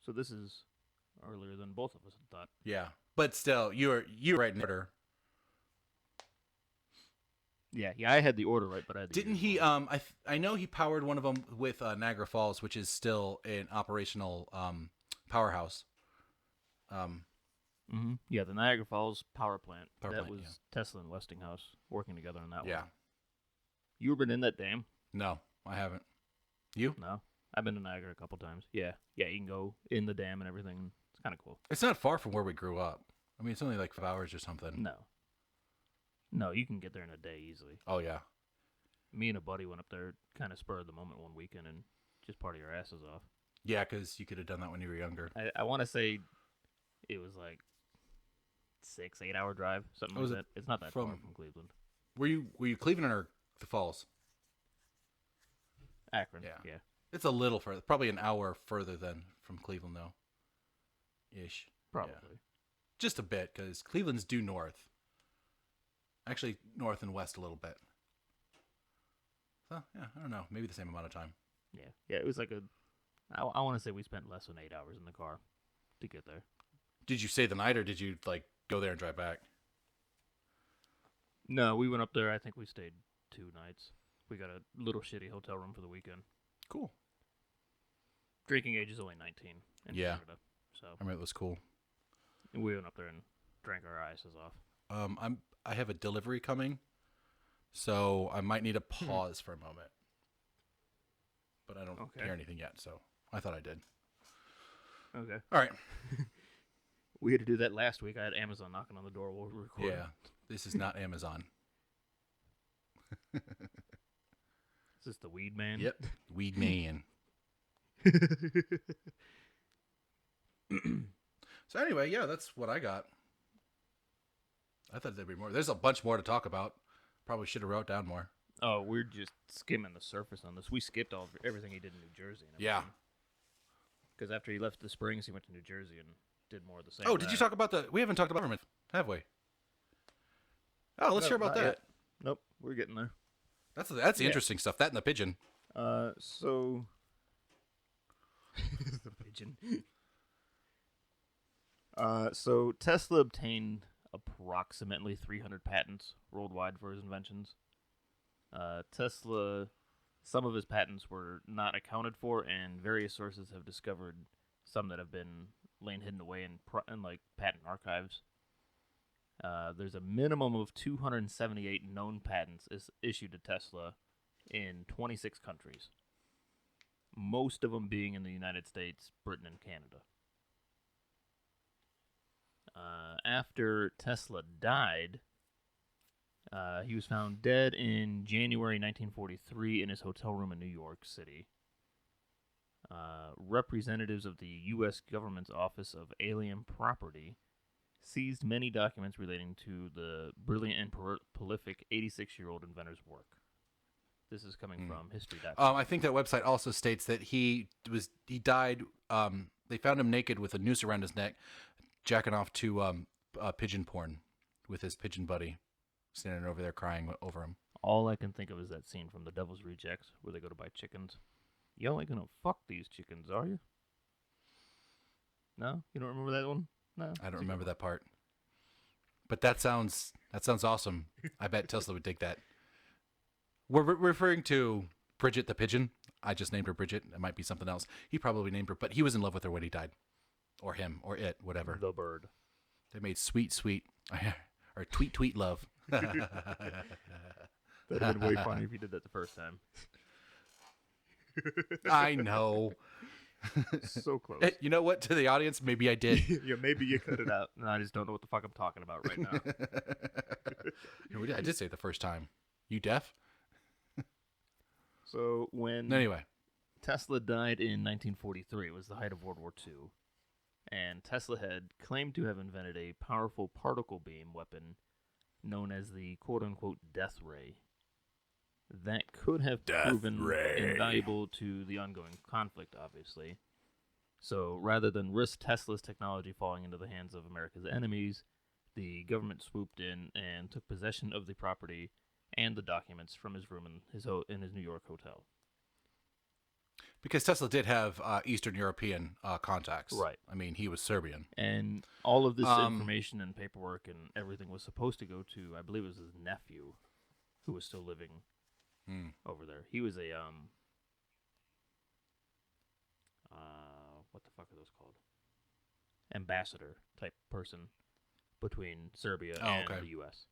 So this is earlier than both of us had thought. Yeah, but still, you're right in order. Yeah, I had the order right, but I had the Didn't he? I know he powered one of them with Niagara Falls, which is still an operational powerhouse. Yeah, the Niagara Falls power plant. Power that plant, was Tesla and Westinghouse working together on that one. Yeah. You ever been in that dam? No, I haven't. You? No. I've been to Niagara a couple times. Yeah. Yeah, you can go in the dam and everything. It's kind of cool. It's not far from where we grew up. I mean, it's only like 5 hours or something. No. No, you can get there in a day easily. Oh, yeah. Me and a buddy went up there kind of spur of the moment one weekend and just party our asses off. Yeah, because you could have done that when you were younger. I want to say it was like 6-8 hour drive, something like that. It's not that far from Cleveland. Were you Cleveland or the Falls? Akron. Yeah. It's a little further, probably an hour further than from Cleveland, though. Ish. Probably. Yeah. Just a bit, because Cleveland's due north. Actually, north and west a little bit. So, yeah, I don't know. Maybe the same amount of time. Yeah. Yeah, it was like I want to say we spent less than 8 hours in the car to get there. Did you stay the night, or did you, like, go there and drive back? No, we went up there. I think we stayed 2 nights. We got a little shitty hotel room for the weekend. Cool. Drinking age is only 19 in Canada. So I mean, it was cool. we went up there and drank our asses off. I have a delivery coming, so I might need to pause for a moment. But I don't hear anything yet, so I thought I did. Okay. All right. We had to do that last week. I had Amazon knocking on the door while we were recording. Yeah, this is not Amazon. Is this the Weed Man? Yep, Weed Man. So anyway, yeah, that's what I got. I thought there'd be more. There's a bunch more to talk about. Probably should have wrote down more. Oh, we're just skimming the surface on this. We skipped everything he did in New Jersey. Yeah. Because after he left the Springs, he went to New Jersey and did more of the same. Oh, did you talk about we haven't talked about government, have we? Oh, let's hear about that. Yet. Nope, we're getting there. That's the interesting stuff. That and the pigeon. So the pigeon. So Tesla obtained approximately 300 patents worldwide for his inventions. Tesla, some of his patents were not accounted for, and various sources have discovered some that have been laying hidden away in like patent archives. There's a minimum of 278 known patents issued to Tesla in 26 countries. Most of them being in the United States, Britain, and Canada. After Tesla died, he was found dead in January 1943 in his hotel room in New York City. Representatives of the U.S. government's Office of Alien Property seized many documents relating to the brilliant and prolific 86-year-old inventor's work. This is coming from history.com. I think that website also states that he died. They found him naked with a noose around his neck, jacking off to pigeon porn with his pigeon buddy, standing over there crying over him. All I can think of is that scene from The Devil's Rejects where they go to buy chickens. Y'all ain't gonna fuck these chickens, are you? No, you don't remember that one? No, I don't remember that part. But that sounds awesome. I bet Tesla would dig that. We're referring to Bridget the pigeon. I just named her Bridget. It might be something else. He probably named her, but he was in love with her when he died. Or him, or it, whatever. The bird. They made sweet, or tweet love. That'd have been way funny if you did that the first time. I know. So close. You know what? To the audience, maybe I did. Yeah, maybe you cut it out. And I just don't know what the fuck I'm talking about right now. I did say it the first time. You deaf? So when Anyway. Tesla died in 1943, it was the height of World War II, and Tesla had claimed to have invented a powerful particle beam weapon known as the quote-unquote death ray that could have proven invaluable to the ongoing conflict, obviously. So rather than risk Tesla's technology falling into the hands of America's enemies, the government swooped in and took possession of the property and the documents from his room in his New York hotel. Because Tesla did have Eastern European contacts. Right. I mean, he was Serbian. And all of this information and paperwork and everything was supposed to go to, I believe it was his nephew, who was still living over there. He was a, what the fuck are those called? Ambassador type person between Serbia and the U.S.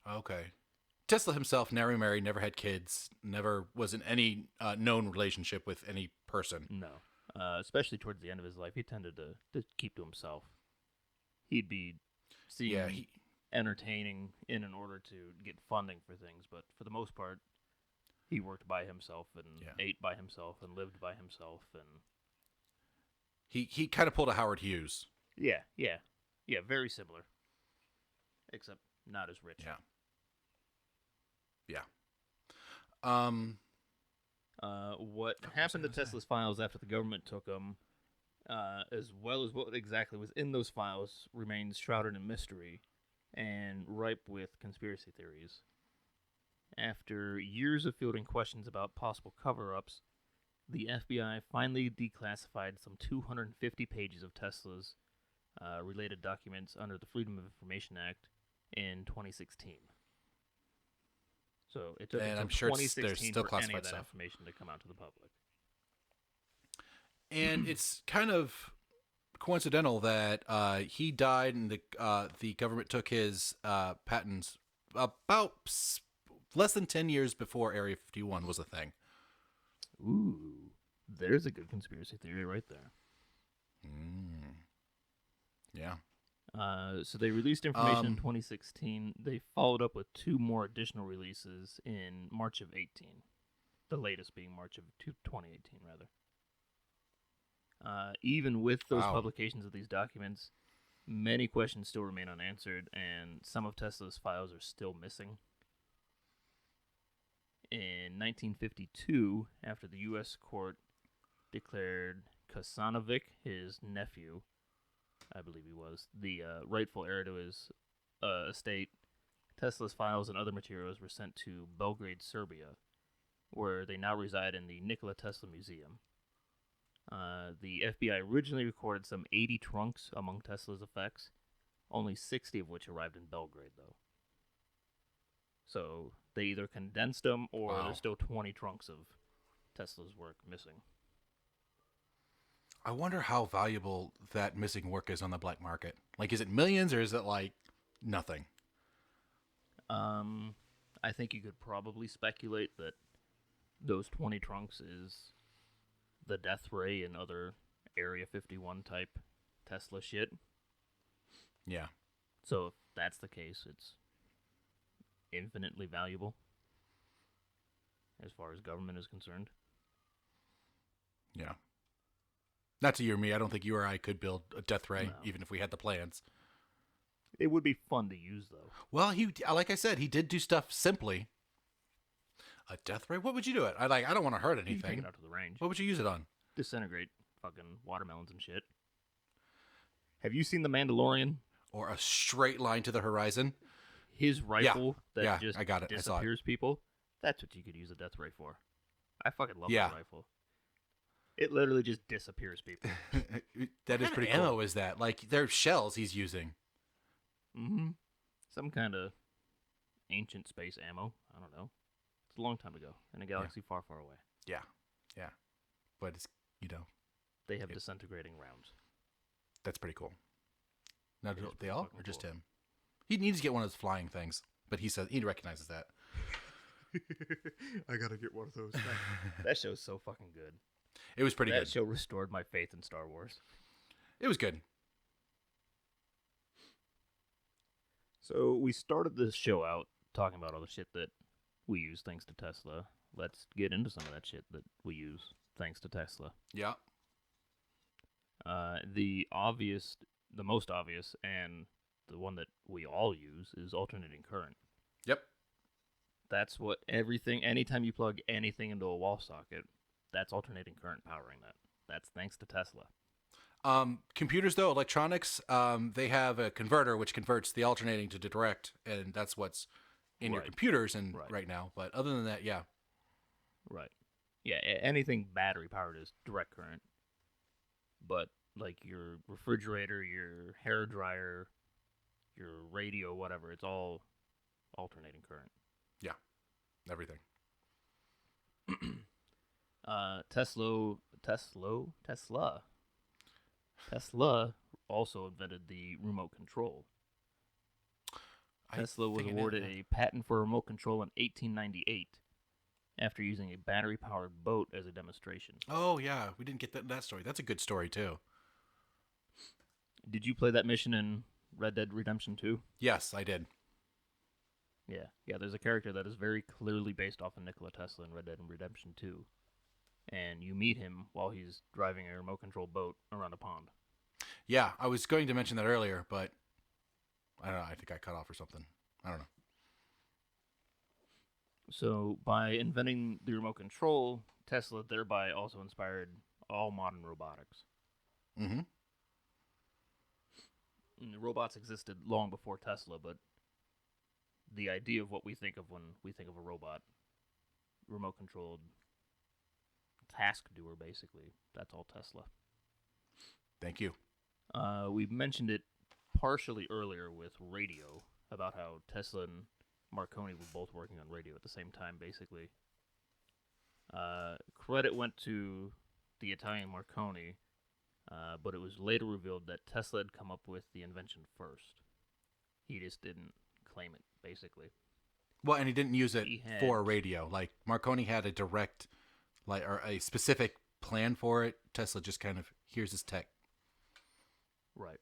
Okay. Tesla himself never married, never had kids, never was in any known relationship with any person. No. Especially towards the end of his life, he tended to keep to himself. He'd be seen entertaining in order to get funding for things, but for the most part, he worked by himself and ate by himself and lived by himself. And he kind of pulled a Howard Hughes. Yeah, very similar, except not as rich. Yeah. What happened to Tesla's files after the government took them, as well as what exactly was in those files, remains shrouded in mystery and ripe with conspiracy theories. After years of fielding questions about possible cover-ups, the FBI finally declassified some 250 pages of Tesla's related documents under the Freedom of Information Act in 2016. So it took until 2016 for any of that information to come out to the public. And it's kind of coincidental that he died and the government took his patents about less than 10 years before Area 51 was a thing. Ooh, there's a good conspiracy theory right there. Yeah. So they released information in 2016. They followed up with 2 more additional releases in March of 18. The latest being March of 2018, rather. Even with those publications of these documents, many questions still remain unanswered, and some of Tesla's files are still missing. In 1952, after the U.S. court declared Kasanovic, his nephew, I believe he was, the rightful heir to his estate, Tesla's files and other materials were sent to Belgrade, Serbia, where they now reside in the Nikola Tesla Museum. The FBI originally recorded some 80 trunks among Tesla's effects, only 60 of which arrived in Belgrade, though. So they either condensed them or there's still 20 trunks of Tesla's work missing. I wonder how valuable that missing work is on the black market. Like, is it millions or is it like nothing? I think you could probably speculate that those 20 trunks is the death ray and other Area 51 type Tesla shit. Yeah. So if that's the case, it's infinitely valuable as far as government is concerned. Yeah. Not to you or me. I don't think you or I could build a death ray, No. even if we had the plans. It would be fun to use, though. Well, like I said, he did do stuff simply. A death ray? What would you do it? I don't want to hurt You can take anything. it out to the range. What would you use it on? Disintegrate fucking watermelons and shit. Have you seen The Mandalorian? Or a straight line to the horizon? His rifle that just I got it. I saw it. disappears people. That's what you could use a death ray for. I fucking love Yeah. that rifle. It literally just disappears people. That is What pretty kind of cool. ammo Is that? Like, they're shells he's using. Mm-hmm. Some kind of ancient space ammo. I don't know. It's a long time ago in a galaxy far, far away. Yeah. Yeah. But it's, They have disintegrating rounds. that's pretty cool. Now, do It is they all? fucking Or just cool. him? He needs to get one of those flying things. But he says he recognizes that. I gotta get one of those. That show's so fucking good. It was pretty That good. show restored my faith in Star Wars. It was good. So we started this show out talking about all the shit that we use thanks to Tesla. Let's get into some of that shit that we use thanks to Tesla. Yeah. The most obvious, and the one that we all use is alternating current. Yep. That's what anytime you plug anything into a wall socket, that's alternating current powering that. That's thanks to Tesla. Computers, though, electronics, they have a converter which converts the alternating to direct, and that's what's in your Right. computers and Right. right now. But other than that, yeah. Right. Yeah, anything battery powered is direct current. But like your refrigerator, your hair dryer, your radio, whatever, it's all alternating current. Everything. Tesla also invented the remote control. Tesla was awarded a patent for remote control in 1898 after using a battery-powered boat as a demonstration. Oh, yeah. We didn't get that story. That's a good story, too. Did you play that mission in Red Dead Redemption 2? Yes, I did. Yeah, there's a character that is very clearly based off of Nikola Tesla in Red Dead Redemption 2. And you meet him while he's driving a remote control boat around a pond. Yeah, I was going to mention that earlier, but I don't know. I think I cut off or something. I don't know. So, by inventing the remote control, Tesla thereby also inspired all modern robotics. Mm-hmm. And the robots existed long before Tesla, but the idea of what we think of when we think of a robot, remote controlled task doer, basically, that's all Tesla. Thank you. We mentioned it partially earlier with radio, about how Tesla and Marconi were both working on radio at the same time, basically. Credit went to the Italian Marconi, but it was later revealed that Tesla had come up with the invention first. He just didn't claim it, basically. Well, and he didn't use it He had- for radio. Like, Marconi had a direct, or a specific plan for it. Tesla just kind of, here's his tech. Right.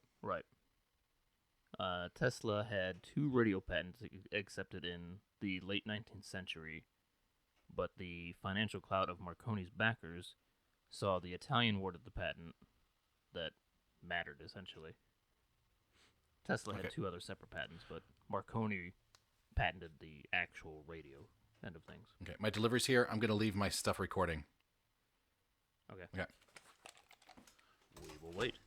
Tesla had 2 radio patents accepted in the late 19th century, but the financial clout of Marconi's backers saw the Italian awarded the patent that mattered, essentially. Tesla had Okay. 2 other separate patents, but Marconi patented the actual radio end of things. Okay, my delivery's here. I'm going to leave my stuff recording. Okay. Okay. We will wait.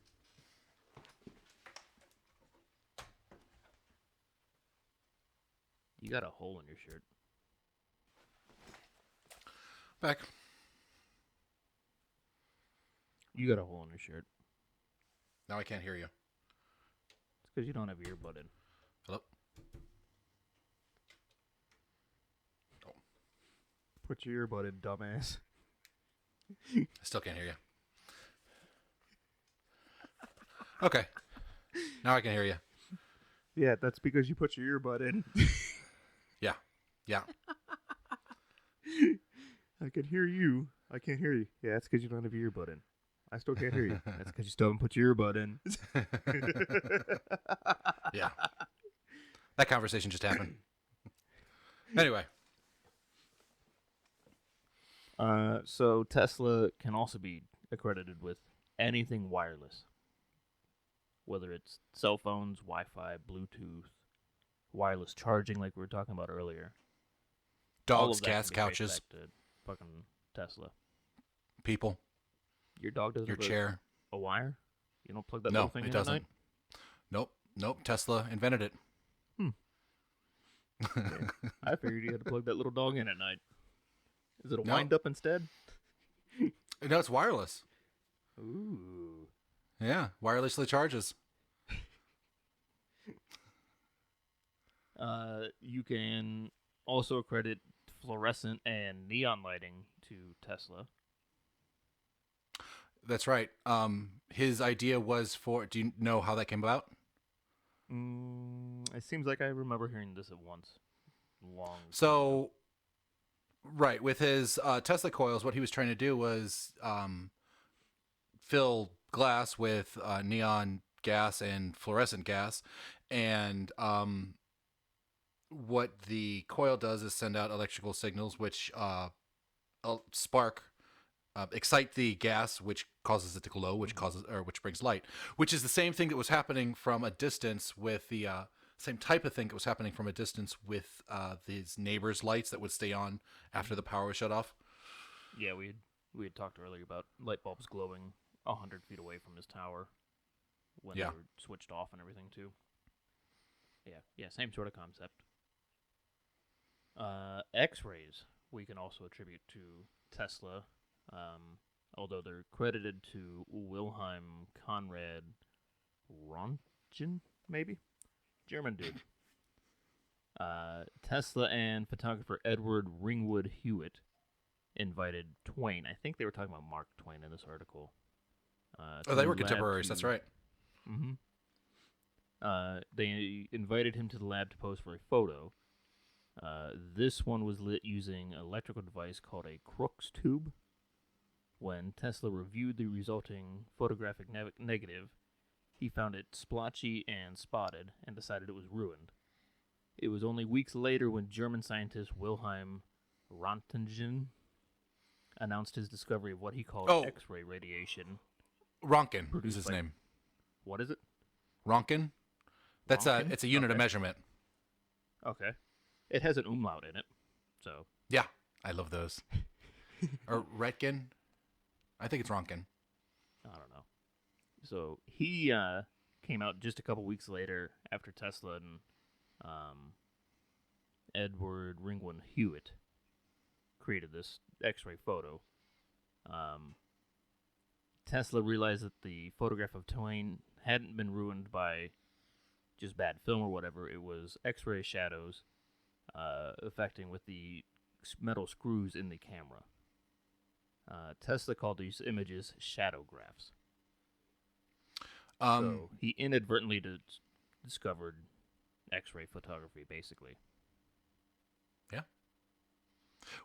You got a hole in your shirt. Back. You got a hole in your shirt. Now I can't hear you. It's because you don't have your earbud in. Hello? Oh, Put your earbud in, dumbass. I still can't hear you. Okay. Now I can hear you. Yeah, that's because you put your earbud in. Yeah. I can hear you. I can't hear you. Yeah, that's because you don't have your earbud in. I still can't hear you. That's because you still haven't put your earbud in. Yeah. That conversation just happened. Anyway. So Tesla can also be accredited with anything wireless, whether it's cell phones, Wi-Fi, Bluetooth, wireless charging, like we were talking about earlier. All Dogs, of that cats, can be traced couches, back to fucking Tesla. people, Your dog doesn't your have chair. a wire? You don't plug that little No, thing it in at doesn't. night? Nope. Tesla invented it. Okay. I figured you had to plug that little dog in at night. Is it a No. wind up instead? No, it's wireless. Ooh. Yeah, wirelessly charges. You can also accredit fluorescent and neon lighting to Tesla. That's right. His idea was for. Do you know how that came about? It seems like I remember hearing this at once. Long. So, right, with his Tesla coils, what he was trying to do was fill glass with neon gas and fluorescent gas, and what the coil does is send out electrical signals, which spark. Excite the gas, which causes it to glow, which brings light, which is the same thing that was happening from a distance with the same type of thing that was happening from a distance with these neighbors' lights that would stay on after the power was shut off. Yeah, we had talked earlier about light bulbs glowing 100 feet away from his tower when they were switched off and everything too. Yeah, same sort of concept. X-rays we can also attribute to Tesla. Although they're credited to Wilhelm Conrad Röntgen, maybe? German dude. Tesla and photographer Edward Ringwood Hewitt invited Twain. I think they were talking about Mark Twain in this article. They were contemporaries, that's right. Mm-hmm. They invited him to the lab to pose for a photo. This one was lit using an electrical device called a Crookes tube. When Tesla reviewed the resulting photographic negative, he found it splotchy and spotted and decided it was ruined. It was only weeks later when German scientist Wilhelm Röntgen announced his discovery of what he called X-ray radiation. Röntgen is his name. What is it? Röntgen? It's a unit of measurement. Okay. It has an umlaut in it, so. Yeah, I love those. Or Retgen? I think it's Röntgen. I don't know. So he came out just a couple weeks later after Tesla and Edward Ringwood Hewitt created this X-ray photo. Tesla realized that the photograph of Twain hadn't been ruined by just bad film or whatever. It was X-ray shadows affecting with the metal screws in the camera. Tesla called these images shadowgraphs. So he inadvertently discovered X-ray photography, basically. Yeah.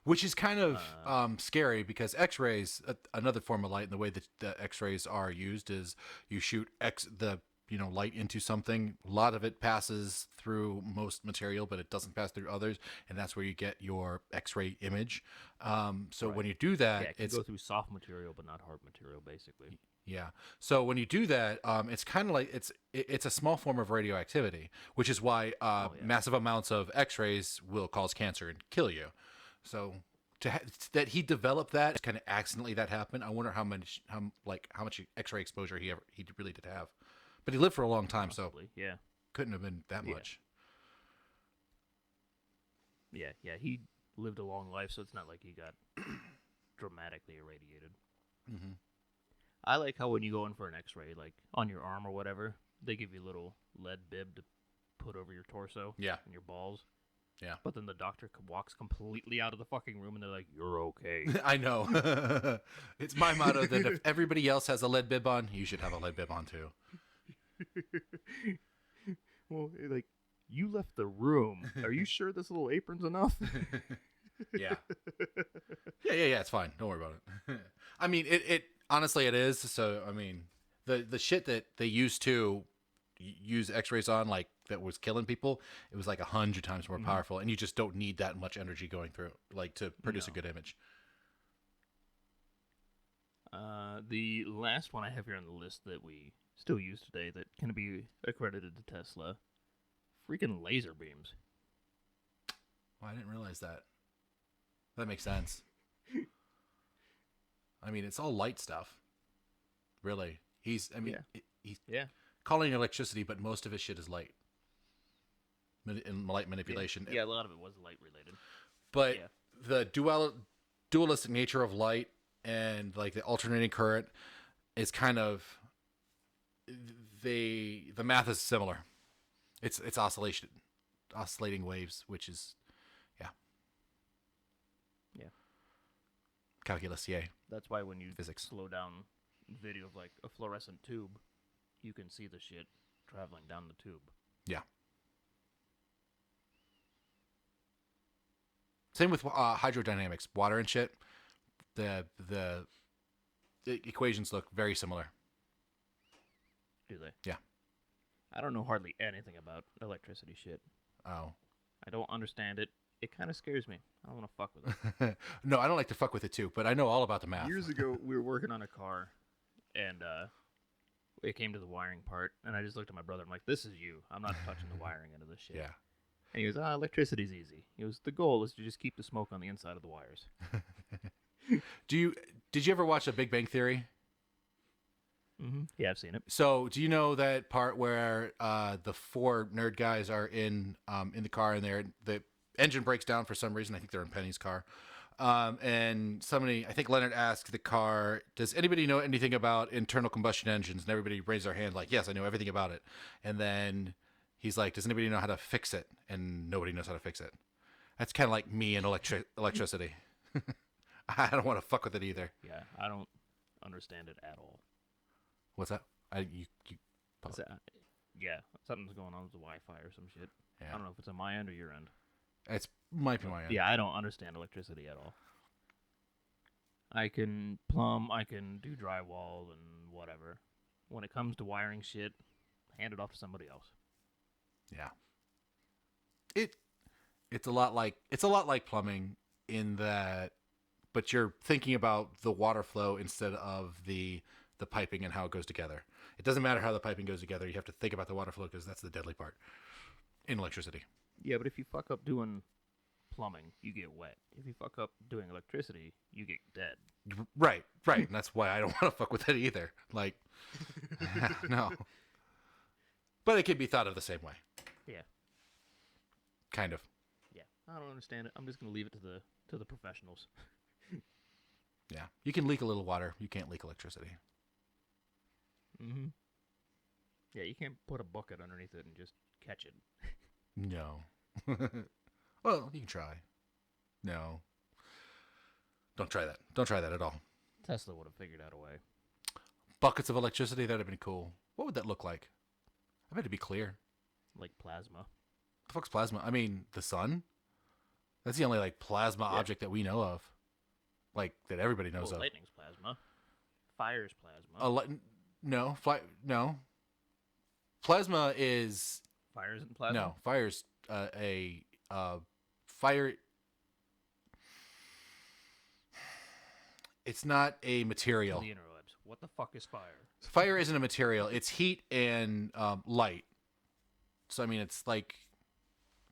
Which is kind of scary because X-rays, another form of light, and the way that the X-rays are used is you shoot light into something. A lot of it passes through most material, but it doesn't pass through others, and that's where you get your X-ray image. So when you do that, it can go through soft material, but not hard material, basically. Yeah. So when you do that, it's kind of like it's a small form of radioactivity, which is why massive amounts of X-rays will cause cancer and kill you. So that he developed that kind of accidentally that happened. I wonder how much X-ray exposure he really did have. But he lived for a long time, Possibly, so couldn't have been that much. Yeah, he lived a long life, so it's not like he got dramatically irradiated. Mm-hmm. I like how when you go in for an X-ray, like on your arm or whatever, they give you a little lead bib to put over your torso and your balls. Yeah. But then the doctor walks completely out of the fucking room and they're like, "You're okay." I know. It's my motto that if everybody else has a lead bib on, you should have a lead bib on too. Well, like, you left the room. Are you sure this little apron's enough? Yeah. It's fine. Don't worry about it. I mean, honestly, it is. So I mean, the shit that they used to use X-rays on, like that was killing people, it was like 100 times more powerful, and you just don't need that much energy going through, like to produce a No. good image. The last one I have here on the list that we still use today that can be accredited to Tesla, freaking laser beams. Well, I didn't realize that. That makes sense. I mean, it's all light stuff. Really, he's Yeah. calling it electricity, but most of his shit is light. In light manipulation. Yeah, a lot of it was light related. But Yeah. the dualistic nature of light and like the alternating current is kind of the math is similar. It's oscillating waves, which is Yeah. calculus, yay. That's why when you Physics. slow down video of like a fluorescent tube, you can see the shit traveling down the tube. Yeah. Same with hydrodynamics, water and shit. The equations look very similar. Do they? Yeah. I don't know hardly anything about electricity shit. Oh. I don't understand it. It kind of scares me. I don't want to fuck with it. No, I don't like to fuck with it too, but I know all about the math. Years ago, we were working on a car, and it came to the wiring part, and I just looked at my brother. I'm like, "This is you. I'm not touching the wiring end of this shit." Yeah. And he goes, electricity's easy. He goes, the goal is to just keep the smoke on the inside of the wires. Did you ever watch A Big Bang Theory? Mm-hmm. Yeah, I've seen it. So, do you know that part where the four nerd guys are in the car and the engine breaks down for some reason? I think they're in Penny's car. And somebody, I think Leonard asked the car, does anybody know anything about internal combustion engines? And everybody raised their hand like, yes, I know everything about it. And then he's like, does anybody know how to fix it? And nobody knows how to fix it. That's kind of like me and electricity. I don't want to fuck with it either. Yeah, I don't understand it at all. What's that? Yeah, something's going on with the Wi-Fi or some shit. Yeah. I don't know if it's on my end or your end. It's might be my end. Yeah, I don't understand electricity at all. I can plumb, I can do drywall and whatever. When it comes to wiring shit, hand it off to somebody else. Yeah. It's a lot like plumbing in that, but you're thinking about the water flow instead of the piping and how it goes together. It doesn't matter how the piping goes together. You have to think about the water flow because that's the deadly part in electricity. Yeah, but if you fuck up doing plumbing, you get wet. If you fuck up doing electricity, you get dead. Right. And that's why I don't want to fuck with it either. Like, no. But it can be thought of the same way. Yeah. Kind of. Yeah. I don't understand it. I'm just gonna leave it to the professionals. Yeah. You can leak a little water. You can't leak electricity. Mm-hmm. Yeah, you can't put a bucket underneath it and just catch it. No. Well, you can try. No. Don't try that. Don't try that at all. Tesla would have figured out a way. Buckets of electricity, that would have been cool. What would that look like? I bet it'd be clear. Like plasma. The fuck's plasma? I mean, the sun? That's the only, like, plasma object that we know of. Like, that everybody knows of. Lightning's plasma. Fire's plasma. No. Plasma is... Fire isn't plasma? No, fire's fire... It's not a material. The interwebs. What the fuck is fire? Fire isn't a material. It's heat and light. So, I mean, it's like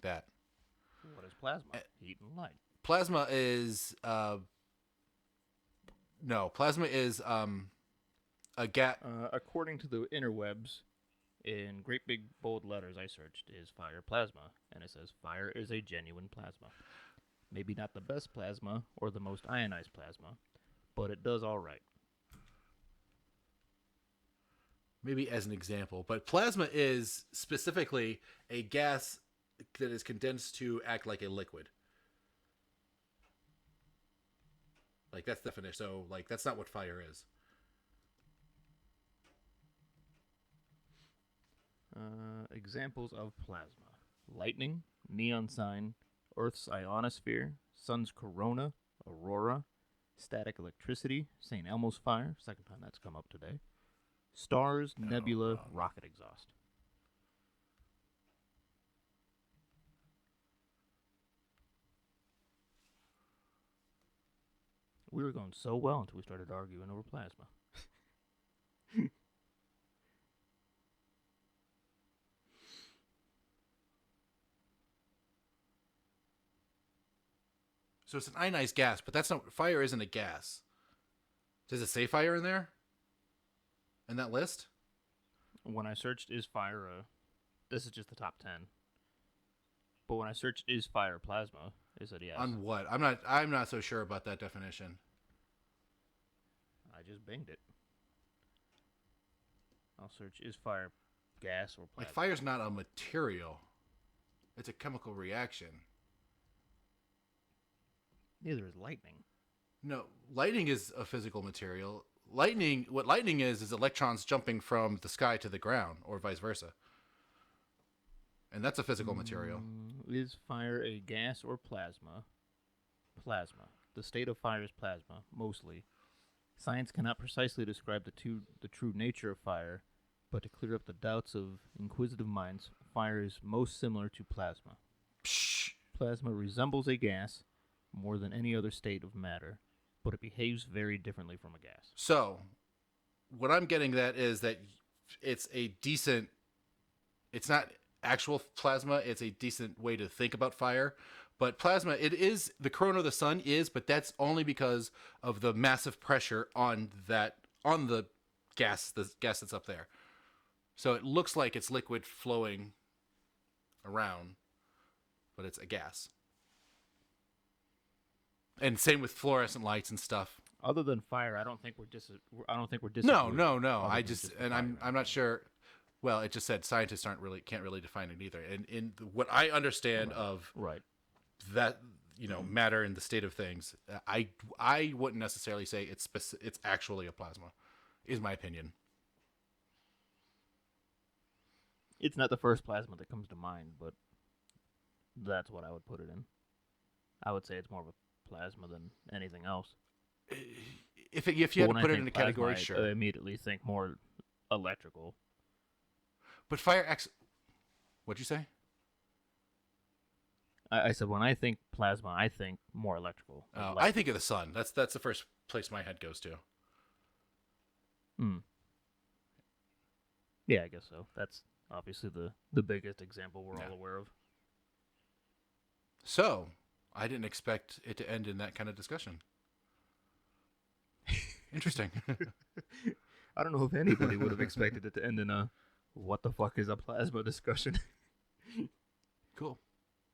that. What is plasma? Heat and light. Plasma is... No, plasma is a gas... According to the interwebs, in great big bold letters I searched, is fire plasma. And it says fire is a genuine plasma. Maybe not the best plasma or the most ionized plasma, but it does all right. Maybe as an example, but plasma is specifically a gas that is condensed to act like a liquid. Like, that's the definition. So, like, that's not what fire is. Examples of plasma: lightning, neon sign, Earth's ionosphere, sun's corona, aurora, Static electricity, St. Elmo's fire, second time that's come up today. Stars, nebula, rocket exhaust. We were going so well until we started arguing over plasma. So it's an ionized gas, but that's not fire. Isn't a gas? Does it say fire in there? In that list? When I searched is fire, this is just the top 10. But when I searched is fire plasma, it said yes. On what? I'm not so sure about that definition. I just binged it. I'll search is fire gas or plasma. Like fire's not a material. It's a chemical reaction. Neither is lightning. No, lightning is a physical material. What lightning is electrons jumping from the sky to the ground, or vice versa. And that's a physical material. Is fire a gas or plasma? Plasma. The state of fire is plasma, mostly. Science cannot precisely describe the true nature of fire, but to clear up the doubts of inquisitive minds, fire is most similar to plasma. Psh. Plasma resembles a gas more than any other state of matter, but it behaves very differently from a gas. So, what I'm getting at is that it's not actual plasma, it's a decent way to think about fire. But plasma, it is, the corona of the sun is, but that's only because of the massive pressure on the gas that's up there. So it looks like it's liquid flowing around, but it's a gas. And same with fluorescent lights and stuff. Other than fire, I don't think we're disagreeing. No. I'm not sure. Well, it just said scientists can't really define it either. And in what I understand of that, matter in the state of things, I wouldn't necessarily say it's actually a plasma, is my opinion. It's not the first plasma that comes to mind, but that's what I would put it in. I would say it's more of a plasma than anything else. If you had to put it in a category, sure. I immediately think more electrical. But what'd you say? I said when I think plasma, I think more electrical. I think of the sun. That's the first place my head goes to. Yeah, I guess so. That's obviously the biggest example we're all aware of. So, I didn't expect it to end in that kind of discussion. Interesting. I don't know if anybody would have expected it to end in a what the fuck is a plasma discussion. Cool.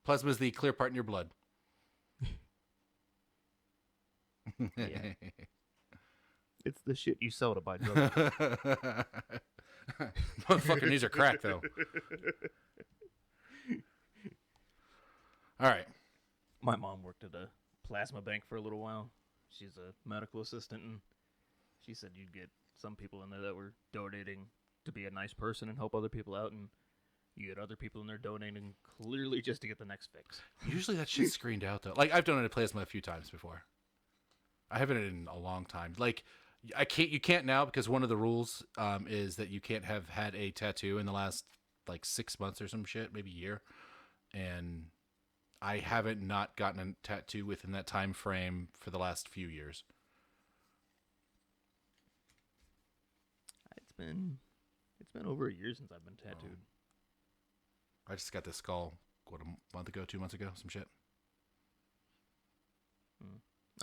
Plasma is the clear part in your blood. Yeah. It's the shit you sell to buy drugs. Motherfucker, these are crack, though. All right. My mom worked at a plasma bank for a little while. She's a medical assistant, and she said you'd get some people in there that were donating to be a nice person and help other people out, and you get other people in there donating clearly just to get the next fix. Usually that shit's screened out, though. Like, I've donated plasma a few times before. I haven't in a long time. Like, you can't now because one of the rules is that you can't have had a tattoo in the last, 6 months or some shit, maybe a year. And I haven't not gotten a tattoo within that time frame for the last few years. It's been over a year since I've been tattooed. I just got this skull, a month ago, 2 months ago, some shit.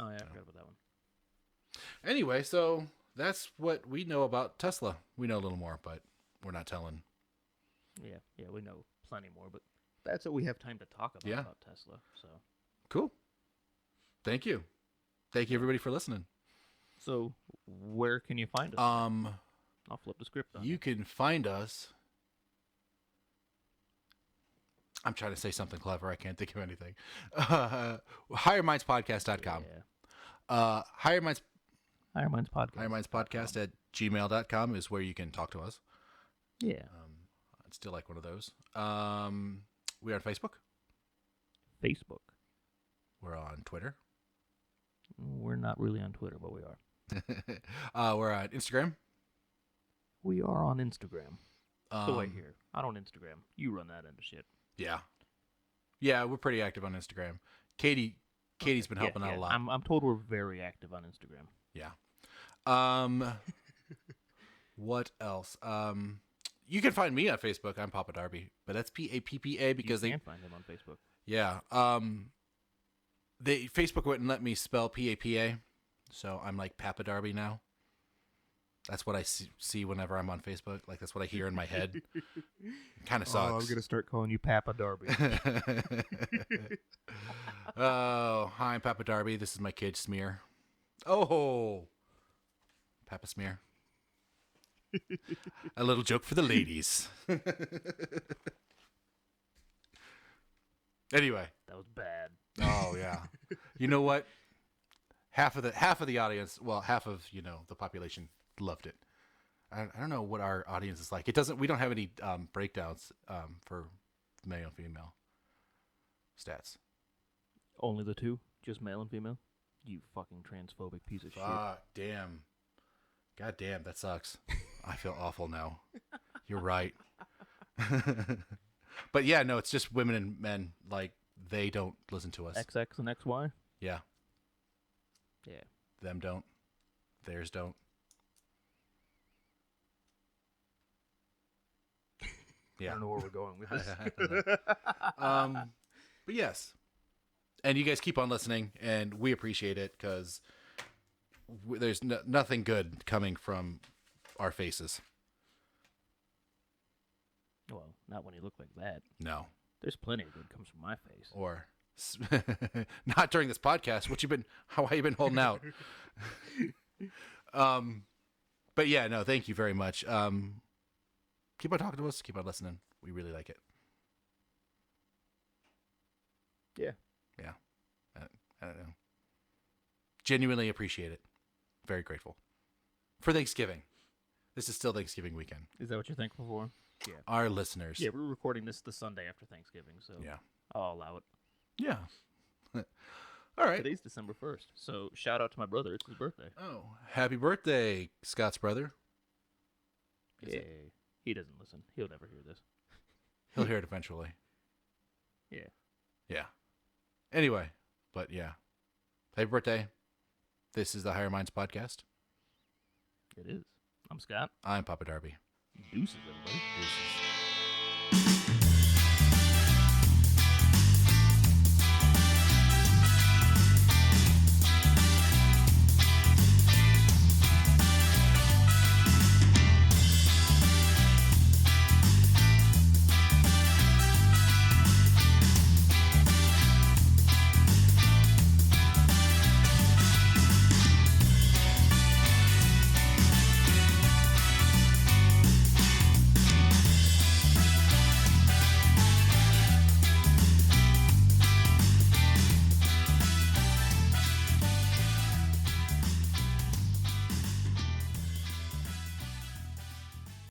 Oh, yeah, I forgot about that one. Anyway, so that's what we know about Tesla. We know a little more, but we're not telling. Yeah, we know plenty more, but that's what we have time to talk about Tesla. So cool. Thank you. Thank you, everybody, for listening. So where can you find us? I'll flip the script on you. Can find us. I'm trying to say something clever. I can't think of anything. HigherMindsPodcast.com. Yeah. Higher Minds Podcast. HigherMindsPodcast at gmail.com is where you can talk to us. Yeah. I'd still like one of those. We're on Facebook. Facebook. We're on Twitter. We're not really on Twitter, but we are. We're on Instagram. We are on Instagram. So wait Um, here. I don't Instagram. You run that into shit. Yeah. Yeah, we're pretty active on Instagram. Katie's been helping out a lot. I'm told we're very active on Instagram. Yeah. What else? You can find me on Facebook. I'm Papa Darby, but that's PAPPA because you can find him on Facebook. Yeah. Facebook wouldn't let me spell PAPA, so I'm like Papa Darby now. That's what I see whenever I'm on Facebook. Like that's what I hear in my head. Kind of sucks. Oh, I'm gonna start calling you Papa Darby. Oh, hi, I'm Papa Darby. This is my kid Smear. Oh, Papa Smear. A little joke for the ladies. Anyway. That was bad. Oh yeah. You know what? Half of the audience, well, half of the population loved it. I don't know what our audience is like. We don't have any breakdowns for male and female stats. Only the two, just male and female. You fucking transphobic piece of shit. Damn. God damn, that sucks. I feel awful now. You're right. But yeah, no, it's just women and men. Like, they don't listen to us. XX and XY? Yeah. Yeah. Them don't. Theirs don't. Yeah. I don't know where we're going with this. But yes. And you guys keep on listening, and we appreciate it because there's nothing good coming from our faces. Well, not when you look like that. No. There's plenty of good comes from my face. Or not during this podcast. How you been holding out? But yeah, no, thank you very much. Keep on talking to us. Keep on listening. We really like it. Yeah. Yeah. I don't know. Genuinely appreciate it. Very grateful. For Thanksgiving. This is still Thanksgiving weekend. Is that what you're thankful for? Yeah. Our listeners. Yeah, we're recording this the Sunday after Thanksgiving, so Yeah. I'll allow it. Yeah. All right. Today's December 1st, so shout out to my brother. It's his birthday. Oh, happy birthday, Scott's brother. Yeah. He doesn't listen. He'll never hear this. He'll hear it eventually. Yeah. Yeah. Anyway, but yeah. Happy birthday. This is the Higher Minds Podcast. It is. I'm Scott. I'm Papa Darby. Deuces, everybody. Deuces.